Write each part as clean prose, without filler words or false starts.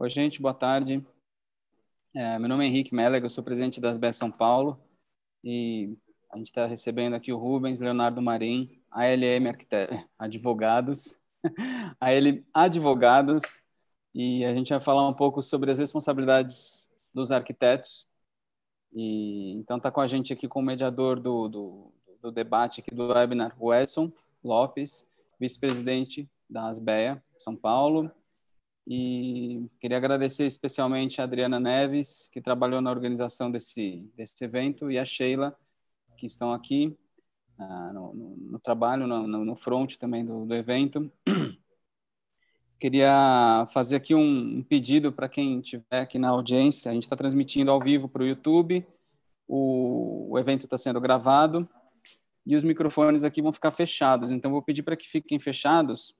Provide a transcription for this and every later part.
Oi, gente, boa tarde. Meu nome é Henrique Mélega, eu sou presidente das BE São Paulo e a gente está recebendo aqui o Rubens Leonardo Marim, ALM Advogados, AL Advogados, e a gente vai falar um pouco sobre as responsabilidades dos arquitetos. E então está com a gente aqui como mediador do debate aqui do webinar, o Edson Lopes, vice-presidente da ASBEA São Paulo. E queria agradecer especialmente a Adriana Neves, que trabalhou na organização desse evento, e a Sheila, que estão aqui no trabalho, no front também do evento. Queria fazer aqui um pedido para quem estiver aqui na audiência. A gente está transmitindo ao vivo para o YouTube, o evento está sendo gravado, e os microfones aqui vão ficar fechados. Então, vou pedir para que fiquem fechados,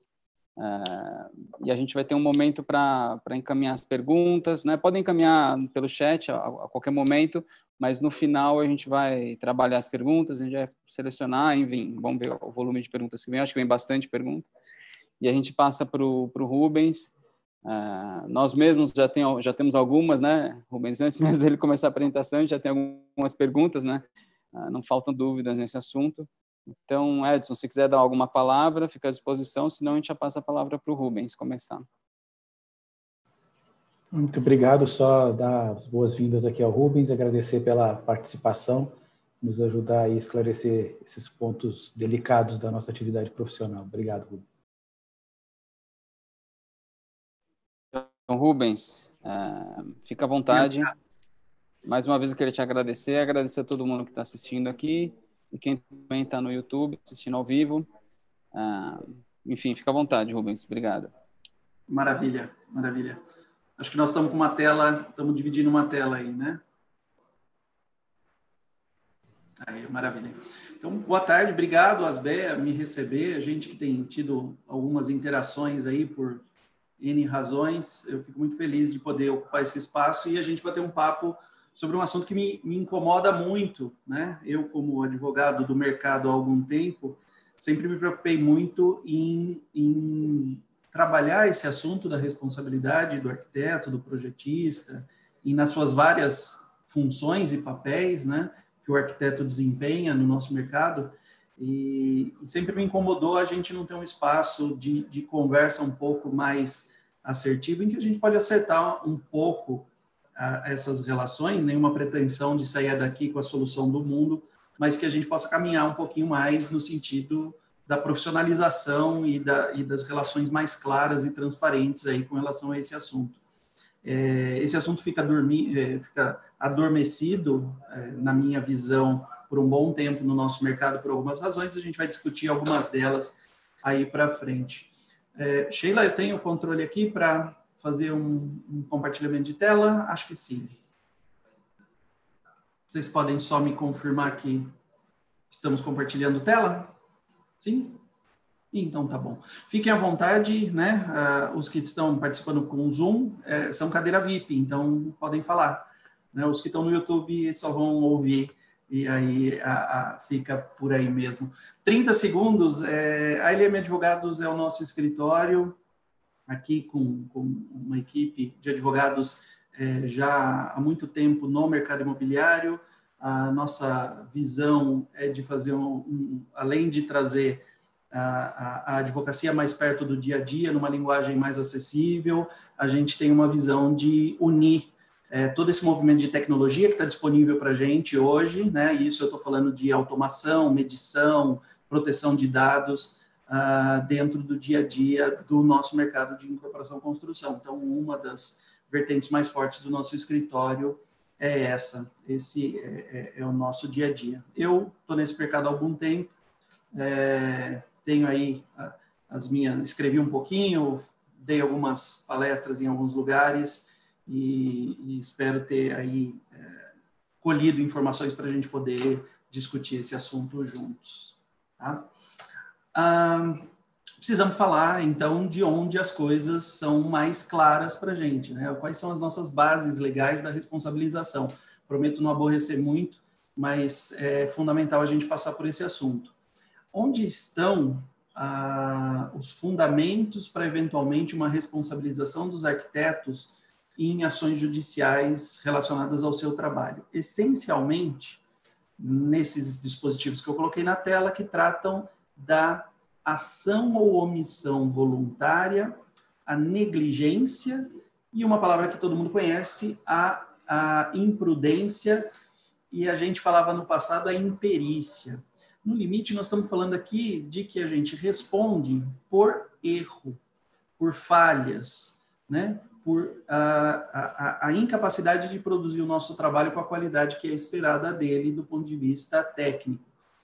e a gente vai ter um momento para encaminhar as perguntas, né? Podem encaminhar pelo chat a qualquer momento, mas no final a gente vai trabalhar as perguntas, a gente vai selecionar, enfim, vamos ver o volume de perguntas que vem, acho que vem bastante pergunta, e a gente passa para o Rubens. Nós mesmos já temos algumas, né, Rubens? Antes mesmo dele começar a apresentação, a gente já tem algumas perguntas, né? Não faltam dúvidas nesse assunto. Então, Edson, se quiser dar alguma palavra, fica à disposição, senão a gente já passa a palavra para o Rubens começar. Muito obrigado, só dar as boas-vindas aqui ao Rubens, agradecer pela participação, nos ajudar a esclarecer esses pontos delicados da nossa atividade profissional. Obrigado, Rubens. Então, Rubens, fica à vontade. Mais uma vez eu queria te agradecer a todo mundo que está assistindo aqui, e quem também está no YouTube, assistindo ao vivo. Enfim, fica à vontade, Rubens. Obrigado. Maravilha, maravilha. Acho que nós estamos com uma tela, estamos dividindo uma tela aí, né? Aí, maravilha. Então, boa tarde, obrigado, ASBEA, me receber. A gente que tem tido algumas interações aí por N razões, eu fico muito feliz de poder ocupar esse espaço e a gente bater um papo sobre um assunto que me incomoda muito, né? Eu, como advogado do mercado há algum tempo, sempre me preocupei muito em trabalhar esse assunto da responsabilidade do arquiteto, do projetista, e nas suas várias funções e papéis, né, que o arquiteto desempenha no nosso mercado, e sempre me incomodou a gente não ter um espaço de conversa um pouco mais assertivo, em que a gente pode acertar um pouco essas relações, nenhuma pretensão de sair daqui com a solução do mundo, mas que a gente possa caminhar um pouquinho mais no sentido da profissionalização e das relações mais claras e transparentes aí com relação a esse assunto. Esse assunto fica adormecido, na minha visão, por um bom tempo no nosso mercado, por algumas razões, a gente vai discutir algumas delas aí para frente. Sheila, eu tenho o controle aqui para fazer um compartilhamento de tela? Acho que sim. Vocês podem só me confirmar que estamos compartilhando tela? Sim? Então tá bom. Fiquem à vontade, né? Os que estão participando com o Zoom são cadeira VIP, então podem falar. Né? Os que estão no YouTube só vão ouvir e aí fica por aí mesmo. 30 segundos. A LM Advogados é o nosso escritório, aqui com uma equipe de advogados já há muito tempo no mercado imobiliário. A nossa visão é de fazer, além de trazer a advocacia mais perto do dia a dia, numa linguagem mais acessível, a gente tem uma visão de unir todo esse movimento de tecnologia que está disponível para a gente hoje, né? Isso eu estou falando de automação, medição, proteção de dados, dentro do dia a dia do nosso mercado de incorporação e construção. Então, uma das vertentes mais fortes do nosso escritório é essa. Esse é o nosso dia a dia. Eu estou nesse mercado há algum tempo, tenho aí escrevi um pouquinho, dei algumas palestras em alguns lugares e espero ter aí colhido informações para a gente poder discutir esse assunto juntos. Tá? Precisamos falar, então, de onde as coisas são mais claras para a gente, né? Quais são as nossas bases legais da responsabilização. Prometo não aborrecer muito, mas é fundamental a gente passar por esse assunto. Onde estão os fundamentos para, eventualmente, uma responsabilização dos arquitetos em ações judiciais relacionadas ao seu trabalho. Essencialmente, nesses dispositivos que eu coloquei na tela, que tratam da ação ou omissão voluntária, a negligência e uma palavra que todo mundo conhece, a imprudência, e a gente falava no passado a imperícia. No limite, nós estamos falando aqui de que a gente responde por erro, por falhas, né? Por a incapacidade de produzir o nosso trabalho com a qualidade que é esperada dele do ponto de vista técnico.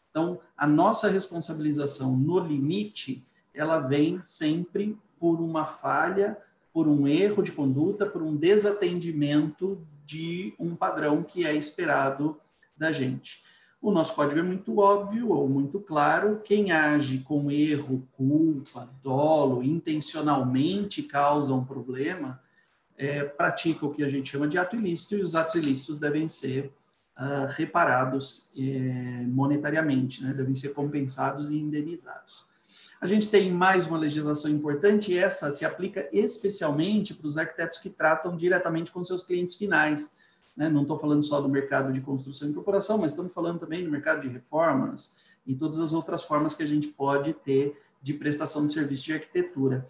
Então, a nossa responsabilização no limite, ela vem sempre por uma falha, por um erro de conduta, por um desatendimento de um padrão que é esperado da gente. O nosso código é muito óbvio ou muito claro. Quem age com erro, culpa, dolo, intencionalmente causa um problema, pratica o que a gente chama de ato ilícito, e os atos ilícitos devem ser reparados monetariamente, né? Devem ser compensados e indenizados. A gente tem mais uma legislação importante, e essa se aplica especialmente para os arquitetos que tratam diretamente com seus clientes finais, né? Não estou falando só do mercado de construção e incorporação, mas estamos falando também do mercado de reformas e todas as outras formas que a gente pode ter de prestação de serviço de arquitetura.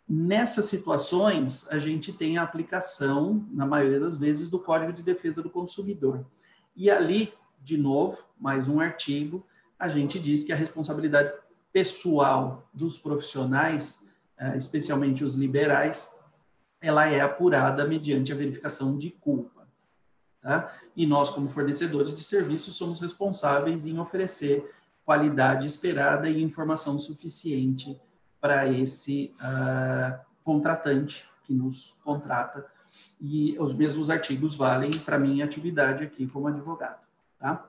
Nessas situações, a gente tem a aplicação, na maioria das vezes, do Código de Defesa do Consumidor. E ali, de novo, mais um artigo, a gente diz que a responsabilidade pessoal dos profissionais, especialmente os liberais, ela é apurada mediante a verificação de culpa. Tá? E nós, como fornecedores de serviços, somos responsáveis em oferecer qualidade esperada e informação suficiente para esse contratante que nos contrata. E os mesmos artigos valem para a minha atividade aqui como advogado. Tá?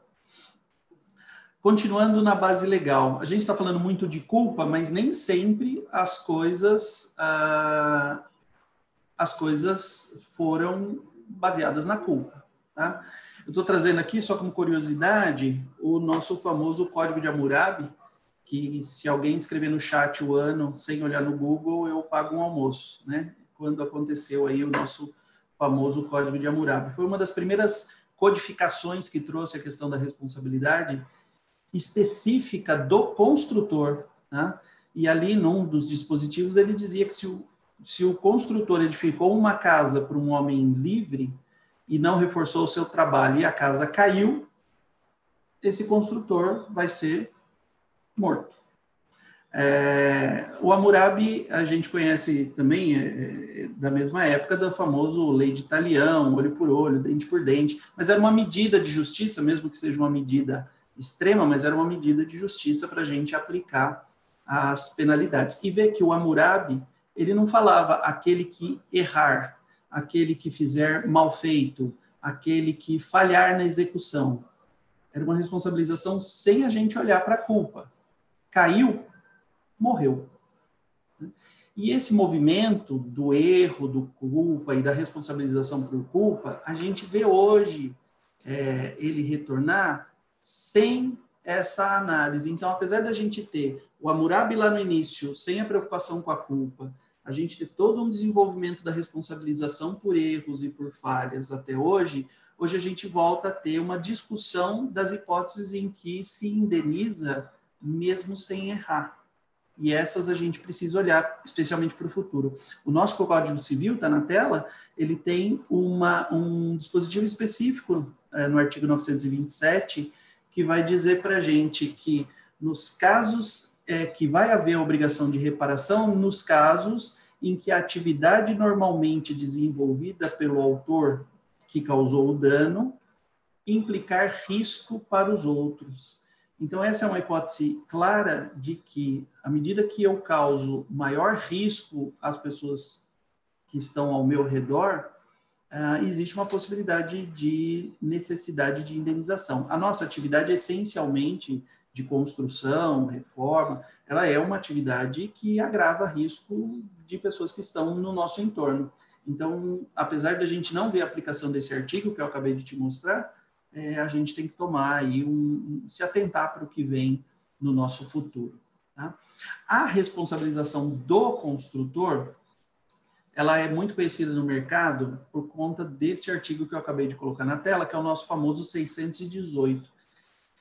Continuando na base legal, a gente está falando muito de culpa, mas nem sempre as coisas foram baseadas na culpa. Tá? Eu estou trazendo aqui, só como curiosidade, o nosso famoso Código de Hammurabi, que se alguém escrever no chat o ano sem olhar no Google, eu pago um almoço, né? Quando aconteceu aí o nosso famoso Código de Hammurabi. Foi uma das primeiras codificações que trouxe a questão da responsabilidade específica do construtor, né? E ali, num dos dispositivos, ele dizia que se o construtor edificou uma casa para um homem livre e não reforçou o seu trabalho e a casa caiu, esse construtor vai ser morto. O Hammurabi a gente conhece também da mesma época do famoso lei de talião, olho por olho, dente por dente, mas era uma medida de justiça, mesmo que seja uma medida extrema, mas era uma medida de justiça para a gente aplicar as penalidades. E ver que o Hammurabi, ele não falava aquele que errar, aquele que fizer mal feito, aquele que falhar na execução. Era uma responsabilização sem a gente olhar para a culpa. Caiu, morreu. E esse movimento do erro, do culpa e da responsabilização por culpa, a gente vê hoje ele retornar sem essa análise. Então, apesar da gente ter o Hammurabi lá no início, sem a preocupação com a culpa, a gente ter todo um desenvolvimento da responsabilização por erros e por falhas até hoje a gente volta a ter uma discussão das hipóteses em que se indeniza mesmo sem errar. E essas a gente precisa olhar especialmente para o futuro. O nosso Código Civil, está na tela, ele tem um dispositivo específico no artigo 927, que vai dizer para a gente que nos casos que vai haver a obrigação de reparação, nos casos em que a atividade normalmente desenvolvida pelo autor que causou o dano implicar risco para os outros. Então, essa é uma hipótese clara de que, à medida que eu causo maior risco às pessoas que estão ao meu redor, existe uma possibilidade de necessidade de indenização. A nossa atividade, essencialmente, de construção, reforma, ela é uma atividade que agrava risco de pessoas que estão no nosso entorno. Então, apesar da gente não ver a aplicação desse artigo que eu acabei de te mostrar, a gente tem que tomar aí se atentar para o que vem no nosso futuro. Tá? A responsabilização do construtor, ela é muito conhecida no mercado por conta deste artigo que eu acabei de colocar na tela, que é o nosso famoso 618,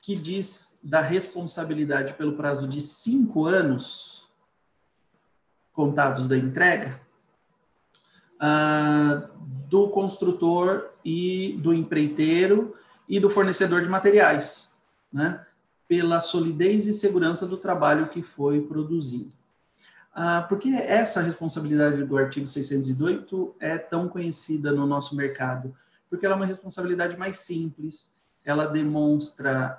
que diz da responsabilidade pelo prazo de 5 anos, contados da entrega, do construtor e do empreiteiro e do fornecedor de materiais, né? Pela solidez e segurança do trabalho que foi produzido. Por que essa responsabilidade do artigo 618 é tão conhecida no nosso mercado? Porque ela é uma responsabilidade mais simples, ela demonstra,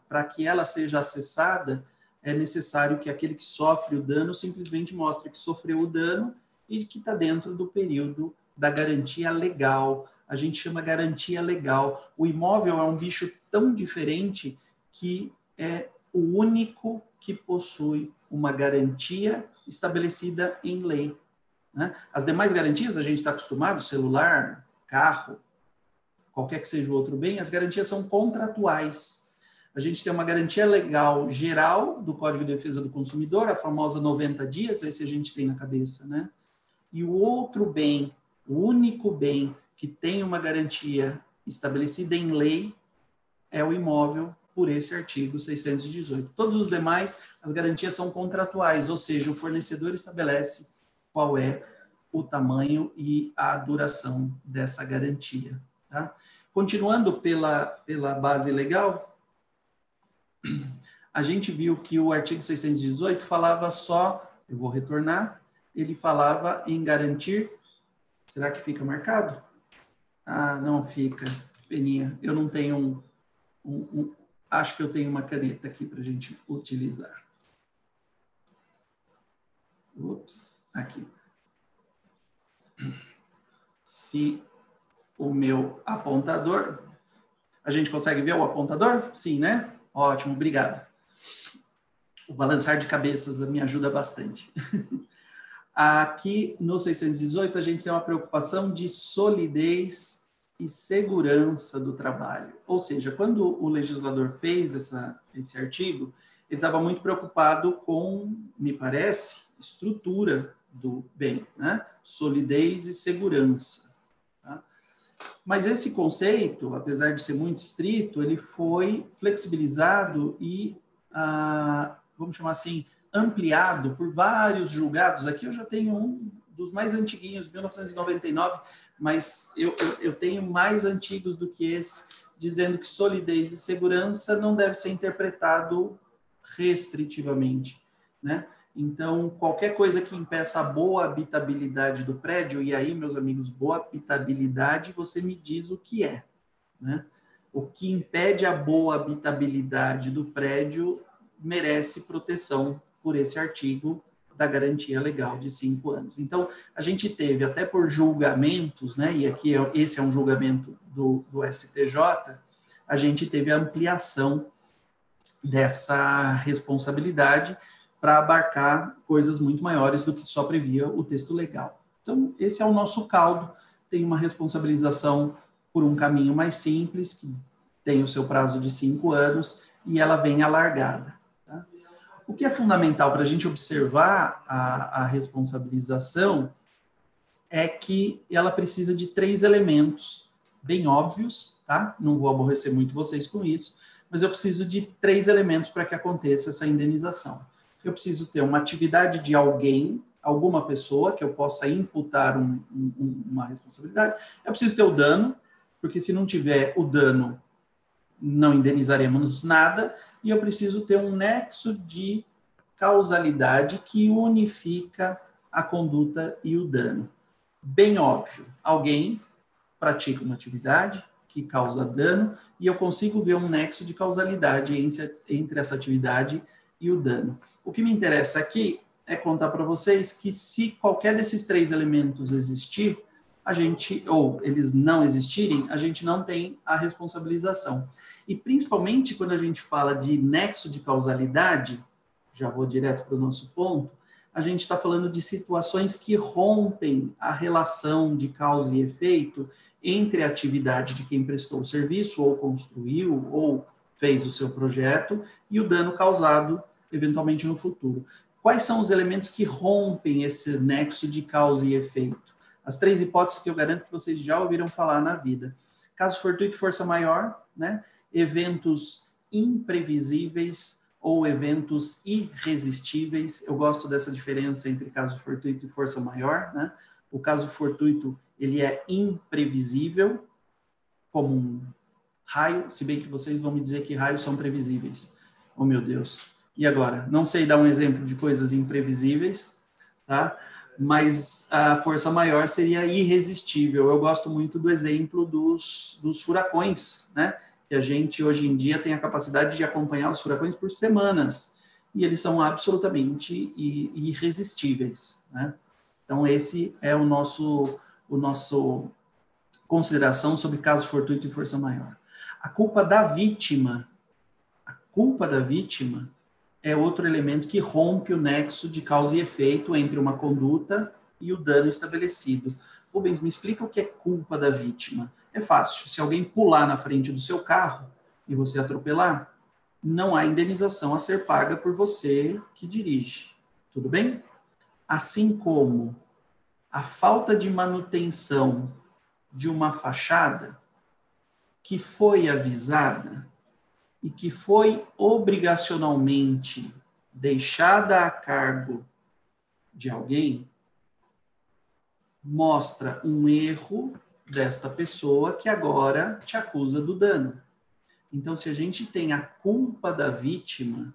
para que ela seja acessada, é necessário que aquele que sofre o dano simplesmente mostre que sofreu o dano e que está dentro do período da garantia legal. A gente chama garantia legal. O imóvel é um bicho tão diferente que é o único que possui uma garantia estabelecida em lei, né? As demais garantias, a gente está acostumado, celular, carro, qualquer que seja o outro bem, as garantias são contratuais. A gente tem uma garantia legal geral do Código de Defesa do Consumidor, a famosa 90 dias, esse a gente tem na cabeça, né? E o outro bem, o único bem que tem uma garantia estabelecida em lei é o imóvel, por esse artigo 618. Todos os demais, as garantias são contratuais, ou seja, o fornecedor estabelece qual é o tamanho e a duração dessa garantia. Tá? Continuando pela base legal, a gente viu que o artigo 618 falava só, eu vou retornar, ele falava em garantir, será que fica marcado? Não fica, peninha, eu não tenho acho que eu tenho uma caneta aqui para a gente utilizar. Ups, aqui. Se o meu apontador... A gente consegue ver o apontador? Sim, né? Ótimo, obrigado. O balançar de cabeças me ajuda bastante. Aqui no 618 a gente tem uma preocupação de solidez e segurança do trabalho. Ou seja, quando o legislador fez esse artigo, ele estava muito preocupado com, me parece, estrutura do bem, né? Solidez e segurança. Tá? Mas esse conceito, apesar de ser muito estrito, ele foi flexibilizado e, vamos chamar assim, ampliado por vários julgados. Aqui eu já tenho um dos mais antiguinhos, 1999, mas eu tenho mais antigos do que esse, dizendo que solidez e segurança não deve ser interpretado restritivamente, né? Então, qualquer coisa que impeça a boa habitabilidade do prédio, e aí, meus amigos, boa habitabilidade, você me diz o que é, né? O que impede a boa habitabilidade do prédio merece proteção por esse artigo da garantia legal de 5 anos. Então, a gente teve, até por julgamentos, né, e aqui esse é um julgamento do STJ, a gente teve a ampliação dessa responsabilidade para abarcar coisas muito maiores do que só previa o texto legal. Então, esse é o nosso caldo, tem uma responsabilização por um caminho mais simples, que tem o seu prazo de 5 anos, e ela vem alargada. O que é fundamental para a gente observar a responsabilização é que ela precisa de 3 elementos bem óbvios, tá? Não vou aborrecer muito vocês com isso, mas eu preciso de 3 elementos para que aconteça essa indenização. Eu preciso ter uma atividade de alguém, alguma pessoa, que eu possa imputar uma responsabilidade. Eu preciso ter o dano, porque se não tiver o dano, não indenizaremos nada, e eu preciso ter um nexo de causalidade que unifica a conduta e o dano. Bem óbvio, alguém pratica uma atividade que causa dano e eu consigo ver um nexo de causalidade entre essa atividade e o dano. O que me interessa aqui é contar para vocês que se qualquer desses 3 elementos existir, ou eles não existirem, a gente não tem a responsabilização. E principalmente quando a gente fala de nexo de causalidade, já vou direto para o nosso ponto, a gente está falando de situações que rompem a relação de causa e efeito entre a atividade de quem prestou o serviço, ou construiu, ou fez o seu projeto, e o dano causado, eventualmente, no futuro. Quais são os elementos que rompem esse nexo de causa e efeito? As 3 hipóteses que eu garanto que vocês já ouviram falar na vida. Caso fortuito, força maior, né? Eventos imprevisíveis ou eventos irresistíveis. Eu gosto dessa diferença entre caso fortuito e força maior, né? O caso fortuito, ele é imprevisível, como um raio, se bem que vocês vão me dizer que raios são previsíveis. Oh, meu Deus. E agora? Não sei dar um exemplo de coisas imprevisíveis, tá? Mas a força maior seria irresistível. Eu gosto muito do exemplo dos furacões, né? Que a gente, hoje em dia, tem a capacidade de acompanhar os furacões por semanas. E eles são absolutamente irresistíveis, né? Então, esse é o nosso consideração sobre caso fortuito e força maior. A culpa da vítima é outro elemento que rompe o nexo de causa e efeito entre uma conduta e o dano estabelecido. Rubens, me explica o que é culpa da vítima. É fácil. Se alguém pular na frente do seu carro e você atropelar, não há indenização a ser paga por você que dirige. Tudo bem? Assim como a falta de manutenção de uma fachada que foi avisada e que foi obrigacionalmente deixada a cargo de alguém, mostra um erro desta pessoa que agora te acusa do dano. Então, se a gente tem a culpa da vítima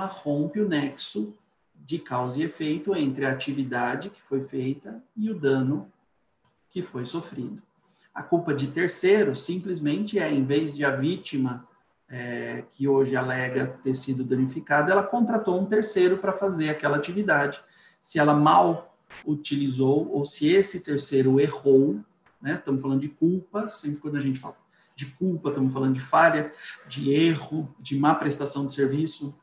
rompe o nexo de causa e efeito entre a atividade que foi feita e o dano que foi sofrido. A culpa de terceiro simplesmente é, em vez de a vítima, que hoje alega ter sido danificada, ela contratou um terceiro para fazer aquela atividade. Se ela mal utilizou, ou se esse terceiro errou, né? Estamos falando de culpa, sempre quando a gente fala de culpa, estamos falando de falha, de erro, de má prestação de serviço.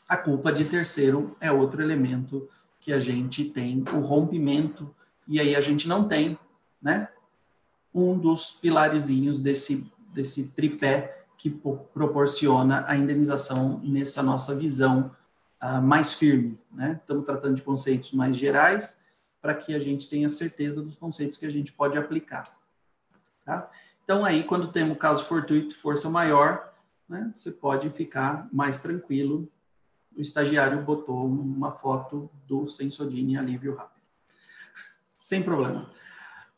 A culpa de terceiro é outro elemento que a gente tem, o rompimento, e aí a gente não tem, né, um dos pilarezinhos desse tripé que proporciona a indenização nessa nossa visão mais firme, né? Estamos tratando de conceitos mais gerais para que a gente tenha certeza dos conceitos que a gente pode aplicar, tá? Então, aí, quando temos caso fortuito, força maior, né, você pode ficar mais tranquilo. O estagiário botou uma foto do Sensodine alívio rápido. Sem problema.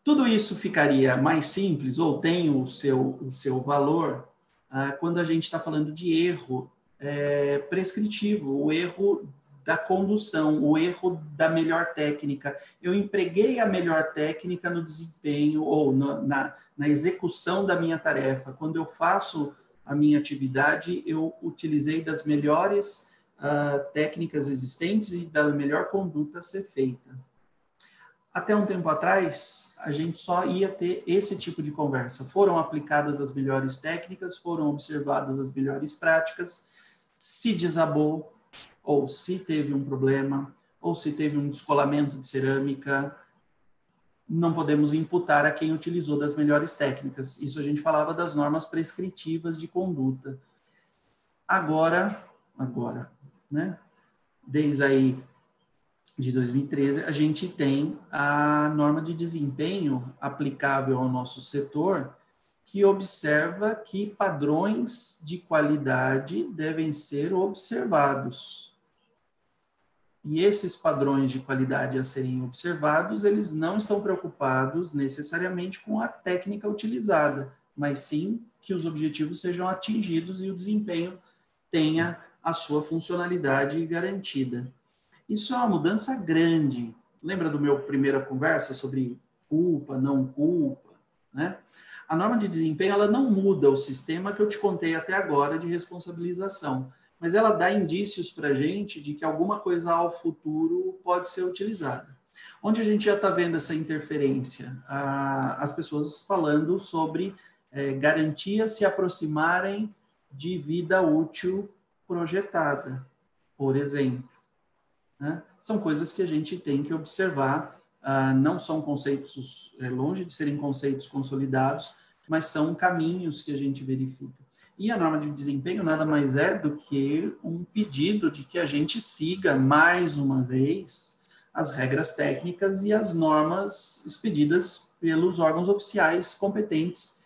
Tudo isso ficaria mais simples, ou tem o seu valor, quando a gente está falando de erro prescritivo, o erro da condução, o erro da melhor técnica. Eu empreguei a melhor técnica no desempenho ou na execução da minha tarefa. Quando eu faço a minha atividade, eu utilizei das melhores técnicas existentes e da melhor conduta a ser feita. Até um tempo atrás, a gente só ia ter esse tipo de conversa. Foram aplicadas as melhores técnicas, foram observadas as melhores práticas, se desabou, ou se teve um problema, ou se teve um descolamento de cerâmica, não podemos imputar a quem utilizou das melhores técnicas. Isso a gente falava das normas prescritivas de conduta. Agora, né? Desde aí de 2013, a gente tem a norma de desempenho aplicável ao nosso setor, que observa que padrões de qualidade devem ser observados. E esses padrões de qualidade a serem observados, eles não estão preocupados necessariamente com a técnica utilizada, mas sim que os objetivos sejam atingidos e o desempenho tenha a sua funcionalidade garantida. Isso é uma mudança grande. Lembra do meu primeira conversa sobre culpa, não culpa, né? A norma de desempenho, ela não muda o sistema que eu te contei até agora de responsabilização, mas ela dá indícios para a gente de que alguma coisa ao futuro pode ser utilizada. Onde a gente já está vendo essa interferência? As pessoas falando sobre garantias se aproximarem de vida útil projetada, por exemplo. Né? São coisas que a gente tem que observar, não são conceitos, longe de serem conceitos consolidados, mas são caminhos que a gente verifica. E a norma de desempenho nada mais é do que um pedido de que a gente siga mais uma vez as regras técnicas e as normas expedidas pelos órgãos oficiais competentes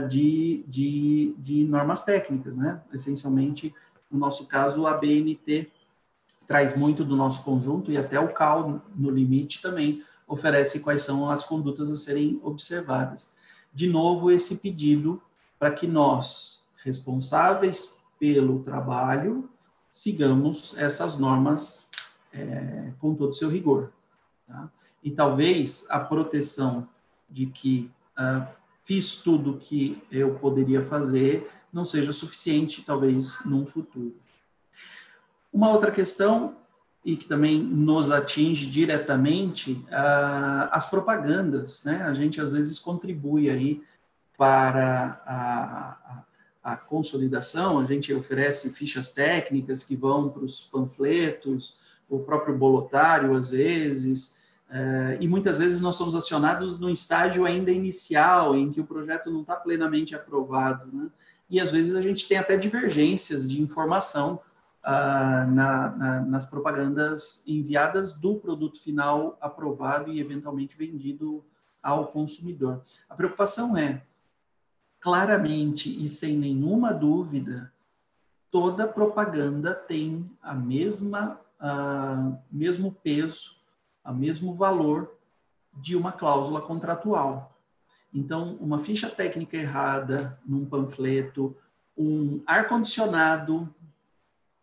de normas técnicas, né? Essencialmente, no nosso caso, a ABNT traz muito do nosso conjunto e até o CAL, no limite, também oferece quais são as condutas a serem observadas. De novo, esse pedido para que nós, responsáveis pelo trabalho, sigamos essas normas com todo o seu rigor. Tá? E talvez a proteção de que fiz tudo o que eu poderia fazer não seja suficiente, talvez, num futuro. Uma outra questão, e que também nos atinge diretamente, as propagandas, né? A gente, às vezes, contribui aí para a consolidação, a gente oferece fichas técnicas que vão para os panfletos, o próprio bolotário, às vezes, e muitas vezes nós somos acionados no estágio ainda inicial, em que o projeto não está plenamente aprovado, né? E às vezes a gente tem até divergências de informação nas propagandas enviadas do produto final aprovado e eventualmente vendido ao consumidor. A preocupação é, claramente e sem nenhuma dúvida, toda propaganda tem mesmo peso, o mesmo valor de uma cláusula contratual. Então, uma ficha técnica errada num panfleto, um ar-condicionado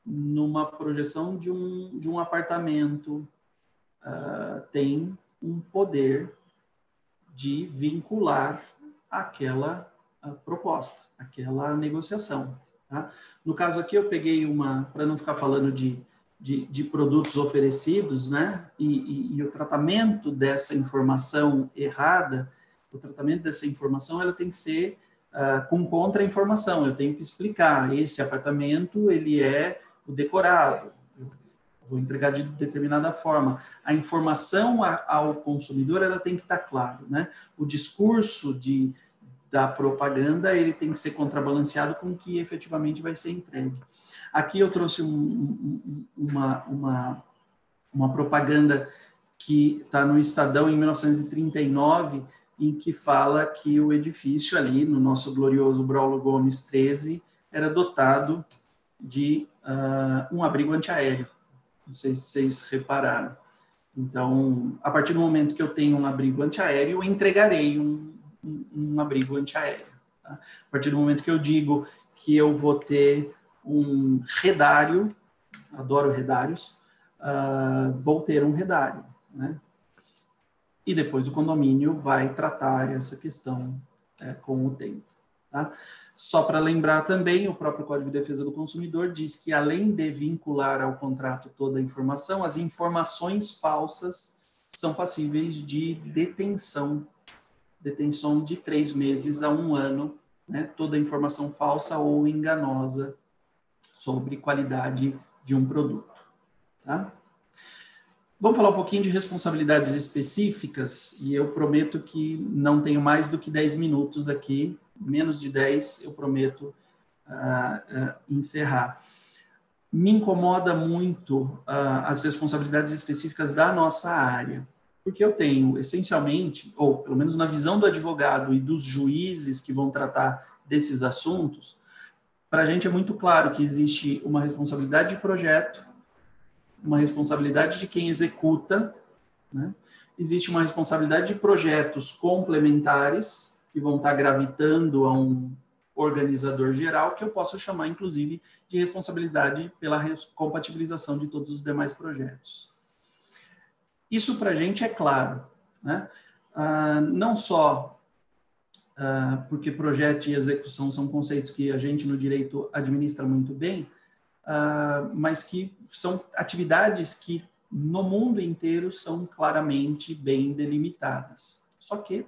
numa projeção de um apartamento, tem um poder de vincular aquela proposta, aquela negociação. Tá? No caso aqui, eu peguei para não ficar falando de produtos oferecidos, né? E o tratamento dessa informação errada, o tratamento dessa informação, ela tem que ser com contra-informação. Eu tenho que explicar, esse apartamento, ele é o decorado, eu vou entregar de determinada forma. A informação ao consumidor, ela tem que estar clara, né? O discurso da propaganda, ele tem que ser contrabalanceado com o que efetivamente vai ser entregue. Aqui eu trouxe uma propaganda que está no Estadão em 1939, em que fala que o edifício ali, no nosso glorioso Braulio Gomes 13, era dotado de um abrigo antiaéreo. Não sei se vocês repararam. Então, a partir do momento que eu tenho um abrigo antiaéreo, eu entregarei um abrigo antiaéreo. Tá? A partir do momento que eu digo que eu vou ter um redário, adoro redários, vou ter um redário, né? E depois o condomínio vai tratar essa questão com o tempo. Tá? Só para lembrar também, o próprio Código de Defesa do Consumidor diz que, além de vincular ao contrato toda a informação, as informações falsas são passíveis de detenção de 3 meses a 1 ano, né? Toda informação falsa ou enganosa sobre qualidade de um produto. Tá? Vamos falar um pouquinho de responsabilidades específicas, e eu prometo que não tenho mais do que 10 minutos aqui, menos de 10 eu prometo encerrar. Me incomoda muito as responsabilidades específicas da nossa área, porque eu tenho, essencialmente, ou pelo menos na visão do advogado e dos juízes que vão tratar desses assuntos, para a gente é muito claro que existe uma responsabilidade de projeto, uma responsabilidade de quem executa, né? Existe uma responsabilidade de projetos complementares, que vão estar gravitando a um organizador geral, que eu posso chamar, inclusive, de responsabilidade pela compatibilização de todos os demais projetos. Isso para a gente é claro, né? Não só porque projeto e execução são conceitos que a gente no direito administra muito bem, mas que são atividades que no mundo inteiro são claramente bem delimitadas. Só que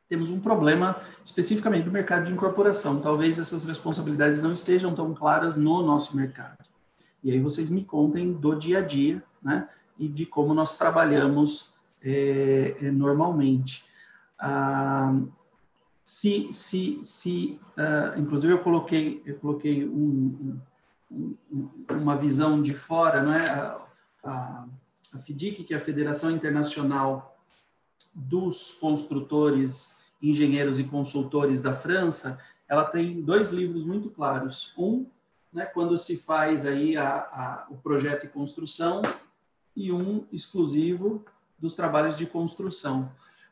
temos um problema especificamente no mercado de incorporação. Talvez essas responsabilidades não estejam tão claras no nosso mercado. E aí vocês me contem do dia a dia, né? E de como nós trabalhamos normalmente. inclusive eu coloquei uma visão de fora, não é? A FIDIC, que é a Federação Internacional dos Construtores, Engenheiros e Consultores da França, ela tem 2 livros muito claros. Um, né, quando se faz aí o projeto e construção, e um exclusivo dos trabalhos de construção.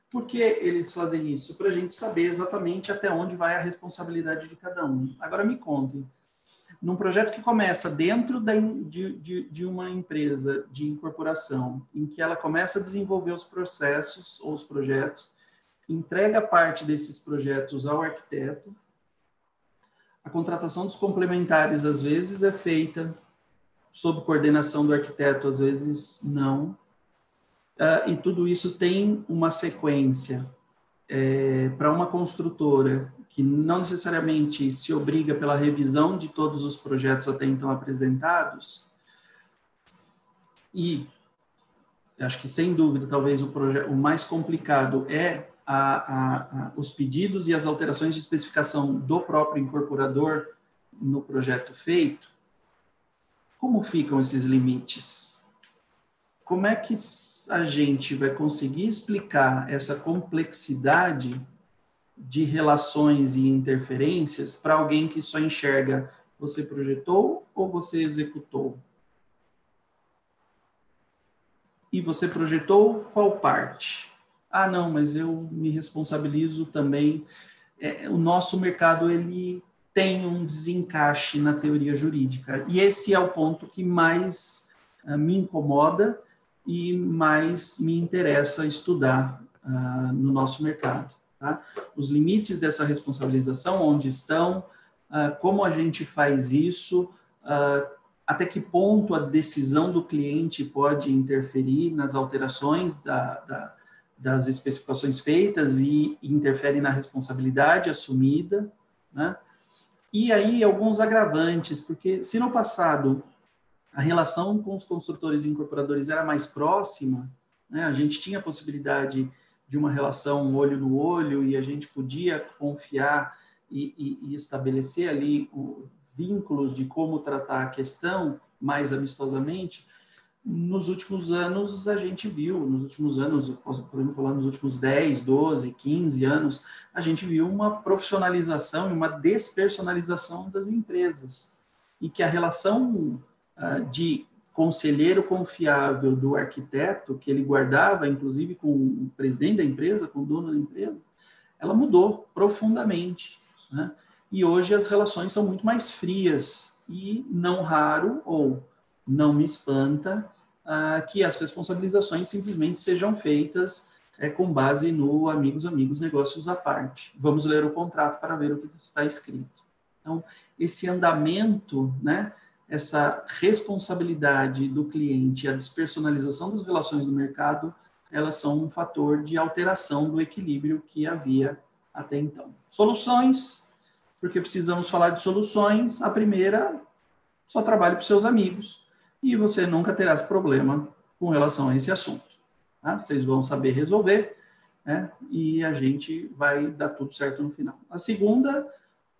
Por que eles fazem isso? Para a gente saber exatamente até onde vai a responsabilidade de cada um. Agora me contem, num projeto que começa dentro de uma empresa de incorporação, em que ela começa a desenvolver os processos ou os projetos, entrega parte desses projetos ao arquiteto, a contratação dos complementares às vezes é feita sob coordenação do arquiteto, às vezes não, e tudo isso tem uma sequência. Para uma construtora que não necessariamente se obriga pela revisão de todos os projetos até então apresentados, e acho que sem dúvida talvez o mais complicado é os pedidos e as alterações de especificação do próprio incorporador no projeto feito. Como ficam esses limites? Como é que a gente vai conseguir explicar essa complexidade de relações e interferências para alguém que só enxerga você projetou ou você executou? E você projetou qual parte? Ah, não, mas eu me responsabilizo também. O nosso mercado, ele tem um desencaixe na teoria jurídica. E esse é o ponto que mais me incomoda e mais me interessa estudar no nosso mercado. Tá? Os limites dessa responsabilização, onde estão, como a gente faz isso, até que ponto a decisão do cliente pode interferir nas alterações das especificações feitas e interfere na responsabilidade assumida, né? E aí alguns agravantes, porque se no passado a relação com os construtores e incorporadores era mais próxima, né? A gente tinha a possibilidade de uma relação olho no olho e a gente podia confiar e estabelecer ali vínculos de como tratar a questão mais amistosamente. Nos últimos anos, a gente viu, podemos falar nos últimos 10, 12, 15 anos, a gente viu uma profissionalização e uma despersonalização das empresas. E que a relação de conselheiro confiável do arquiteto, que ele guardava, inclusive, com o presidente da empresa, com o dono da empresa, ela mudou profundamente, né? E hoje as relações são muito mais frias e não raro, ou não me espanta, que as responsabilizações simplesmente sejam feitas com base no amigos, negócios à parte. Vamos ler o contrato para ver o que está escrito. Então, esse andamento, né, essa responsabilidade do cliente, a despersonalização das relações do mercado, elas são um fator de alteração do equilíbrio que havia até então. Soluções, porque precisamos falar de soluções. A primeira, só trabalhe para os seus amigos e você nunca terá esse problema com relação a esse assunto. Tá? Vocês vão saber resolver, né? E a gente vai dar tudo certo no final. A segunda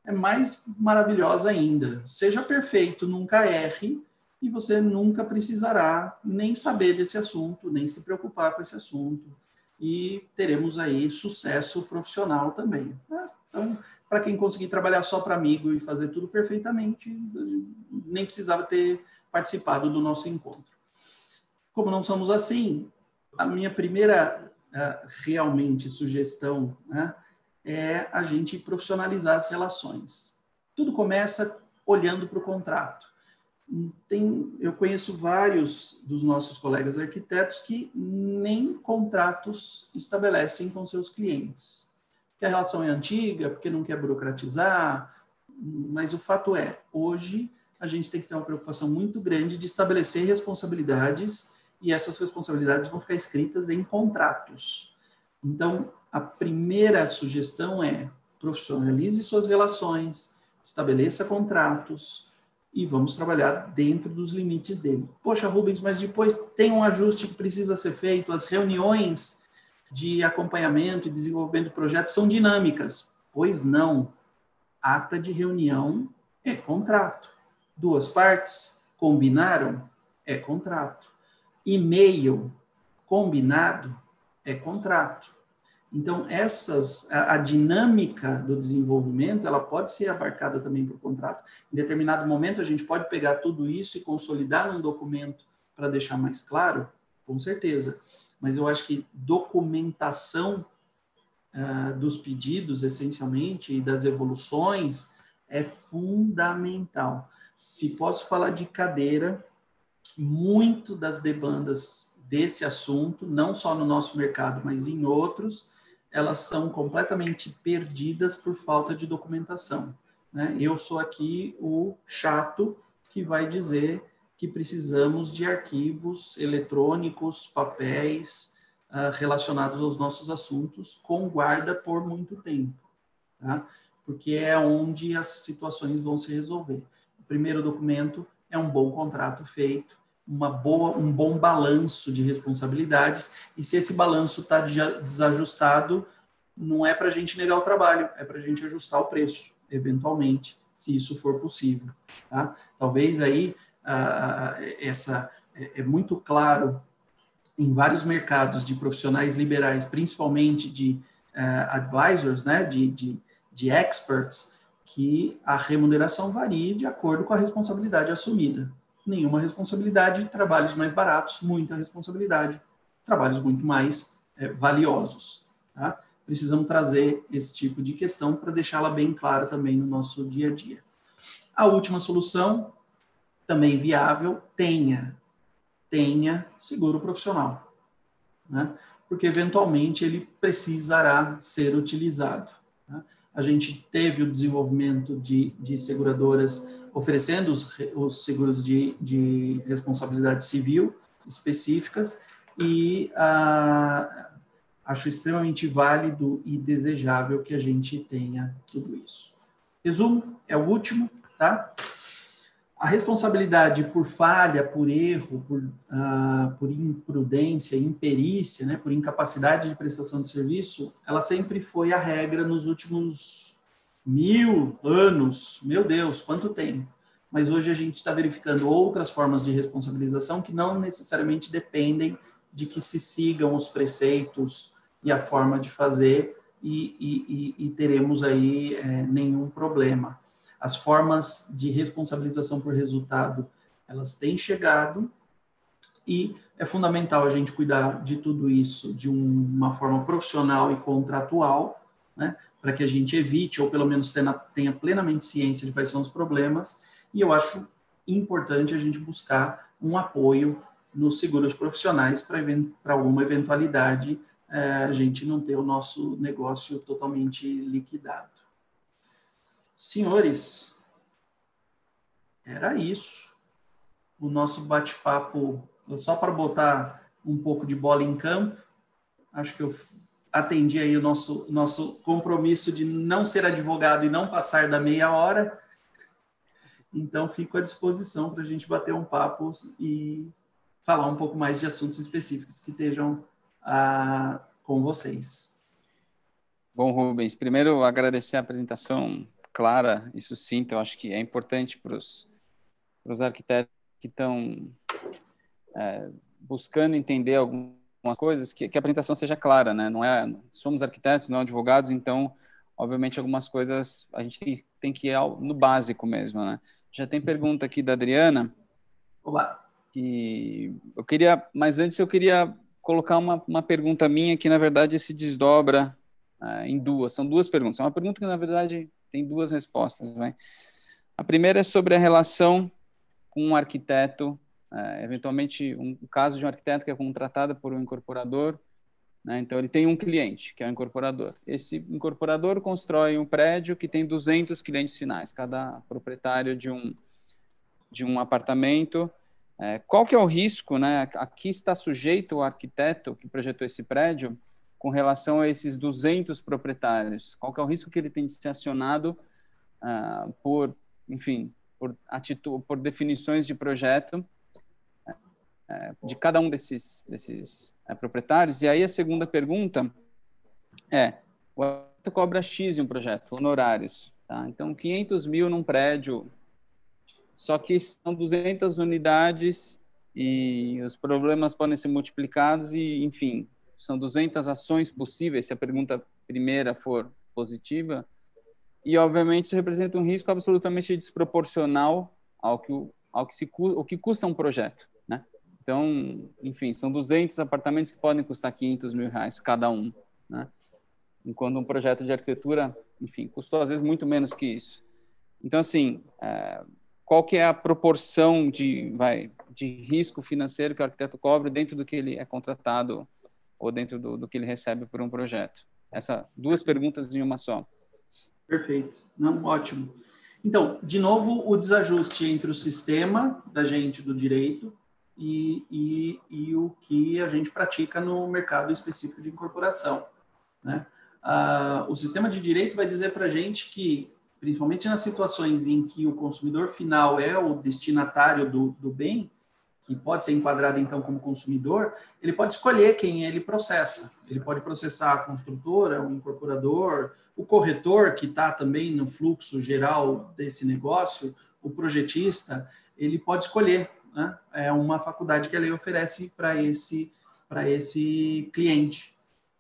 é mais maravilhosa ainda. Seja perfeito, nunca erre, e você nunca precisará nem saber desse assunto, nem se preocupar com esse assunto. E teremos aí sucesso profissional também. Né? Então, para quem conseguir trabalhar só para amigo e fazer tudo perfeitamente, nem precisava ter participado do nosso encontro. Como não somos assim, a minha primeira realmente sugestão, né, é a gente profissionalizar as relações. Tudo começa olhando para o contrato. Eu conheço vários dos nossos colegas arquitetos que nem contratos estabelecem com seus clientes. Porque a relação é antiga, porque não quer burocratizar, mas o fato é, hoje a gente tem que ter uma preocupação muito grande de estabelecer responsabilidades e essas responsabilidades vão ficar escritas em contratos. Então, a primeira sugestão é profissionalize suas relações, estabeleça contratos e vamos trabalhar dentro dos limites dele. Poxa, Rubens, mas depois tem um ajuste que precisa ser feito, as reuniões de acompanhamento e desenvolvimento do projeto são dinâmicas. Pois não. Ata de reunião é contrato. Duas partes combinaram, é contrato. E-mail combinado é contrato. Então, a dinâmica do desenvolvimento, ela pode ser abarcada também por contrato. Em determinado momento, a gente pode pegar tudo isso e consolidar num documento para deixar mais claro, com certeza. Mas eu acho que documentação dos pedidos, essencialmente, e das evoluções, é fundamental. Se posso falar de cadeira, muito das demandas desse assunto, não só no nosso mercado, mas em outros, elas são completamente perdidas por falta de documentação, né? Eu sou aqui o chato que vai dizer que precisamos de arquivos eletrônicos, papéis, relacionados aos nossos assuntos, com guarda por muito tempo, tá? Porque é onde as situações vão se resolver. O primeiro documento é um bom contrato feito, um bom balanço de responsabilidades, e se esse balanço está desajustado, não é para a gente negar o trabalho, é para a gente ajustar o preço, eventualmente, se isso for possível, tá? Talvez aí, é muito claro em vários mercados de profissionais liberais, principalmente de advisors, né, de experts, que a remuneração varia de acordo com a responsabilidade assumida. Nenhuma responsabilidade, trabalhos mais baratos, muita responsabilidade, trabalhos muito mais valiosos. Tá? Precisamos trazer esse tipo de questão para deixá-la bem clara também no nosso dia a dia. A última solução, também viável, tenha seguro profissional, né? Porque eventualmente ele precisará ser utilizado, né? A gente teve o desenvolvimento de seguradoras oferecendo os seguros de responsabilidade civil específicas e acho extremamente válido e desejável que a gente tenha tudo isso. Resumo, é o último, tá? A responsabilidade por falha, por erro, por imprudência, imperícia, né, por incapacidade de prestação de serviço, ela sempre foi a regra nos últimos 1000 anos. Meu Deus, quanto tempo! Mas hoje a gente está verificando outras formas de responsabilização que não necessariamente dependem de que se sigam os preceitos e a forma de fazer e teremos aí nenhum problema. As formas de responsabilização por resultado, elas têm chegado e é fundamental a gente cuidar de tudo isso de uma forma profissional e contratual, né, para que a gente evite, ou pelo menos tenha plenamente ciência de quais são os problemas, e eu acho importante a gente buscar um apoio nos seguros profissionais para alguma eventualidade a gente não ter o nosso negócio totalmente liquidado. Senhores, era isso. O nosso bate-papo, só para botar um pouco de bola em campo, acho que eu atendi aí o nosso compromisso de não ser advogado e não passar da meia hora. Então, fico à disposição para a gente bater um papo e falar um pouco mais de assuntos específicos que estejam com vocês. Bom, Rubens, primeiro agradecer a apresentação clara e sucinta. Eu acho que é importante para os arquitetos que estão buscando entender algumas coisas, que a apresentação seja clara, né? Não somos arquitetos, não advogados, então, obviamente, algumas coisas a gente tem que ir no básico mesmo, né? Já tem pergunta aqui da Adriana. Olá. Mas antes eu queria colocar uma pergunta minha que, na verdade, se desdobra em duas. São duas perguntas. É uma pergunta que, na verdade, tem duas respostas, né? A primeira é sobre a relação com um arquiteto, eventualmente um caso de um arquiteto que é contratado por um incorporador, né? Então ele tem um cliente, que é o incorporador. Esse incorporador constrói um prédio que tem 200 clientes finais, cada proprietário de um apartamento. Qual que é o risco, né? Aqui está sujeito o arquiteto que projetou esse prédio com relação a esses 200 proprietários? Qual que é o risco que ele tem de ser acionado por definições de projeto de cada um desses proprietários? E aí a segunda pergunta o cobra X em um projeto, honorários. Tá? Então, 500 mil num prédio, só que são 200 unidades e os problemas podem ser multiplicados e, enfim, são 200 ações possíveis, se a pergunta primeira for positiva, e, obviamente, isso representa um risco absolutamente desproporcional ao que custa um projeto, né? Então, enfim, são 200 apartamentos que podem custar 500 mil reais cada um, né? Enquanto um projeto de arquitetura, enfim, custou às vezes muito menos que isso. Então, assim, qual que é a proporção de risco financeiro que o arquiteto cobre dentro do que ele é contratado ou dentro do que ele recebe por um projeto? Essas duas perguntas em uma só. Perfeito. Não, ótimo. Então, de novo, o desajuste entre o sistema da gente do direito e o que a gente pratica no mercado específico de incorporação, né? O sistema de direito vai dizer para a gente que, principalmente nas situações em que o consumidor final é o destinatário do bem, que pode ser enquadrado, então, como consumidor, ele pode escolher quem ele processa. Ele pode processar a construtora, o incorporador, o corretor, que está também no fluxo geral desse negócio, o projetista, ele pode escolher, né? É uma faculdade que a lei oferece para esse cliente.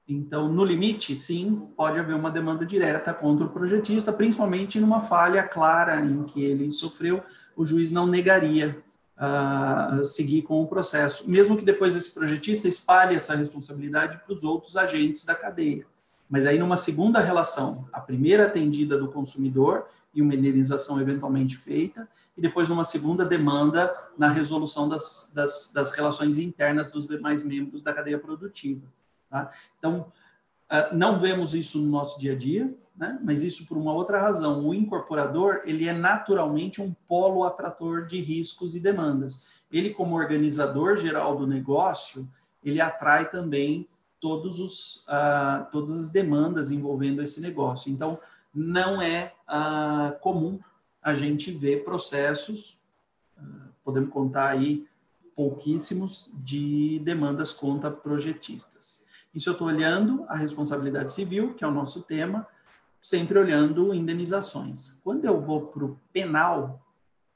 Então, no limite, sim, pode haver uma demanda direta contra o projetista, principalmente numa falha clara em que ele sofreu, o juiz não negaria seguir com o processo, mesmo que depois esse projetista espalhe essa responsabilidade para os outros agentes da cadeia. Mas aí, numa segunda relação, a primeira atendida do consumidor e uma indenização eventualmente feita, e depois numa segunda demanda na resolução das relações internas dos demais membros da cadeia produtiva. Tá? Então, não vemos isso no nosso dia a dia, né? Mas isso por uma outra razão. O incorporador, ele é naturalmente um polo atrator de riscos e demandas. Ele, como organizador geral do negócio, ele atrai também todas as demandas envolvendo esse negócio. Então, não é comum a gente ver processos, podemos contar aí pouquíssimos, de demandas contra projetistas. Isso eu estou olhando a responsabilidade civil, que é o nosso tema, sempre olhando indenizações. Quando eu vou para o penal,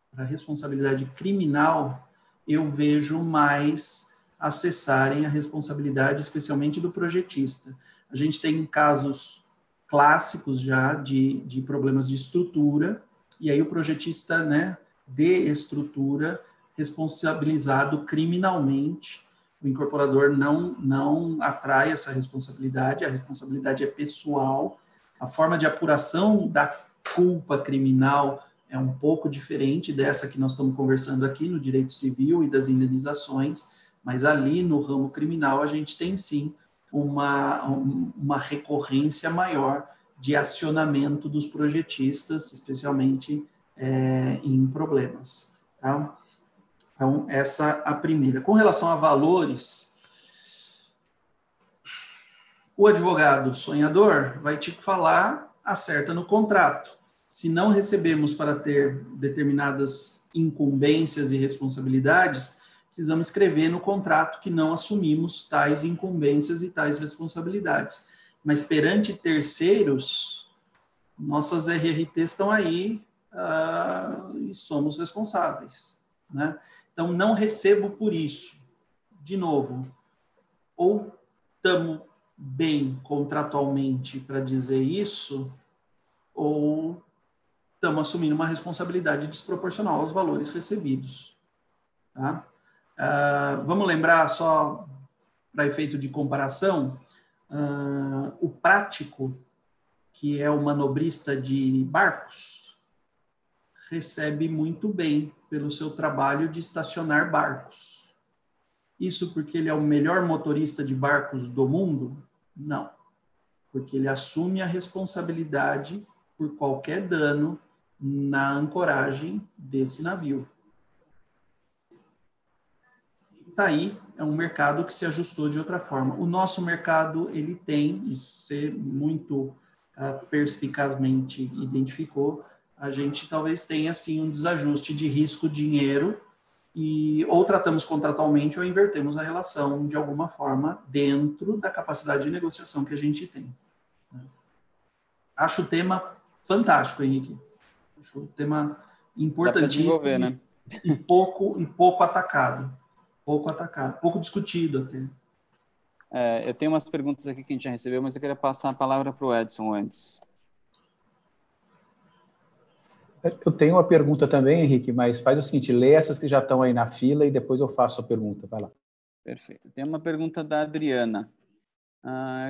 para a responsabilidade criminal, eu vejo mais acessarem a responsabilidade, especialmente do projetista. A gente tem casos clássicos já de problemas de estrutura, e aí o projetista, né, de estrutura, responsabilizado criminalmente. O incorporador não atrai essa responsabilidade, a responsabilidade é pessoal. A forma de apuração da culpa criminal é um pouco diferente dessa que nós estamos conversando aqui no direito civil e das indenizações, mas ali no ramo criminal a gente tem sim uma recorrência maior de acionamento dos projetistas, especialmente em problemas. Tá? Então, essa é a primeira. Com relação a valores, o advogado sonhador vai te falar, acerta no contrato. Se não recebemos para ter determinadas incumbências e responsabilidades, precisamos escrever no contrato que não assumimos tais incumbências e tais responsabilidades. Mas perante terceiros, nossas RRTs estão aí e somos responsáveis, né? Então, não recebo por isso. De novo, ou estamos bem contratualmente para dizer isso, ou estamos assumindo uma responsabilidade desproporcional aos valores recebidos. Tá? Vamos lembrar, só para efeito de comparação, o prático, que é o manobrista de barcos, recebe muito bem pelo seu trabalho de estacionar barcos. Isso porque ele é o melhor motorista de barcos do mundo? Não. Porque ele assume a responsabilidade por qualquer dano na ancoragem desse navio. Está aí, é um mercado que se ajustou de outra forma. O nosso mercado, ele tem, e ser muito perspicazmente identificou, a gente talvez tenha, assim, um desajuste de risco-dinheiro, e ou tratamos contratualmente ou invertemos a relação de alguma forma dentro da capacidade de negociação que a gente tem. Acho o tema fantástico, Henrique. Acho o tema importantíssimo. Dá pra desenvolver, né? E pouco atacado. Pouco discutido até. Eu tenho umas perguntas aqui que a gente já recebeu, mas eu queria passar a palavra para o Edson antes. Eu tenho uma pergunta também, Henrique, mas faz o seguinte, lê essas que já estão aí na fila e depois eu faço a pergunta. Vai lá. Perfeito. Tem uma pergunta da Adriana.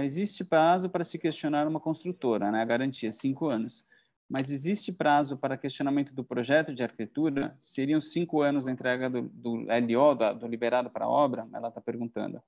Existe prazo para se questionar uma construtora, né? A garantia, 5 anos. Mas existe prazo para questionamento do projeto de arquitetura? Seriam 5 anos a entrega do LO, do liberado para a obra? Ela está perguntando.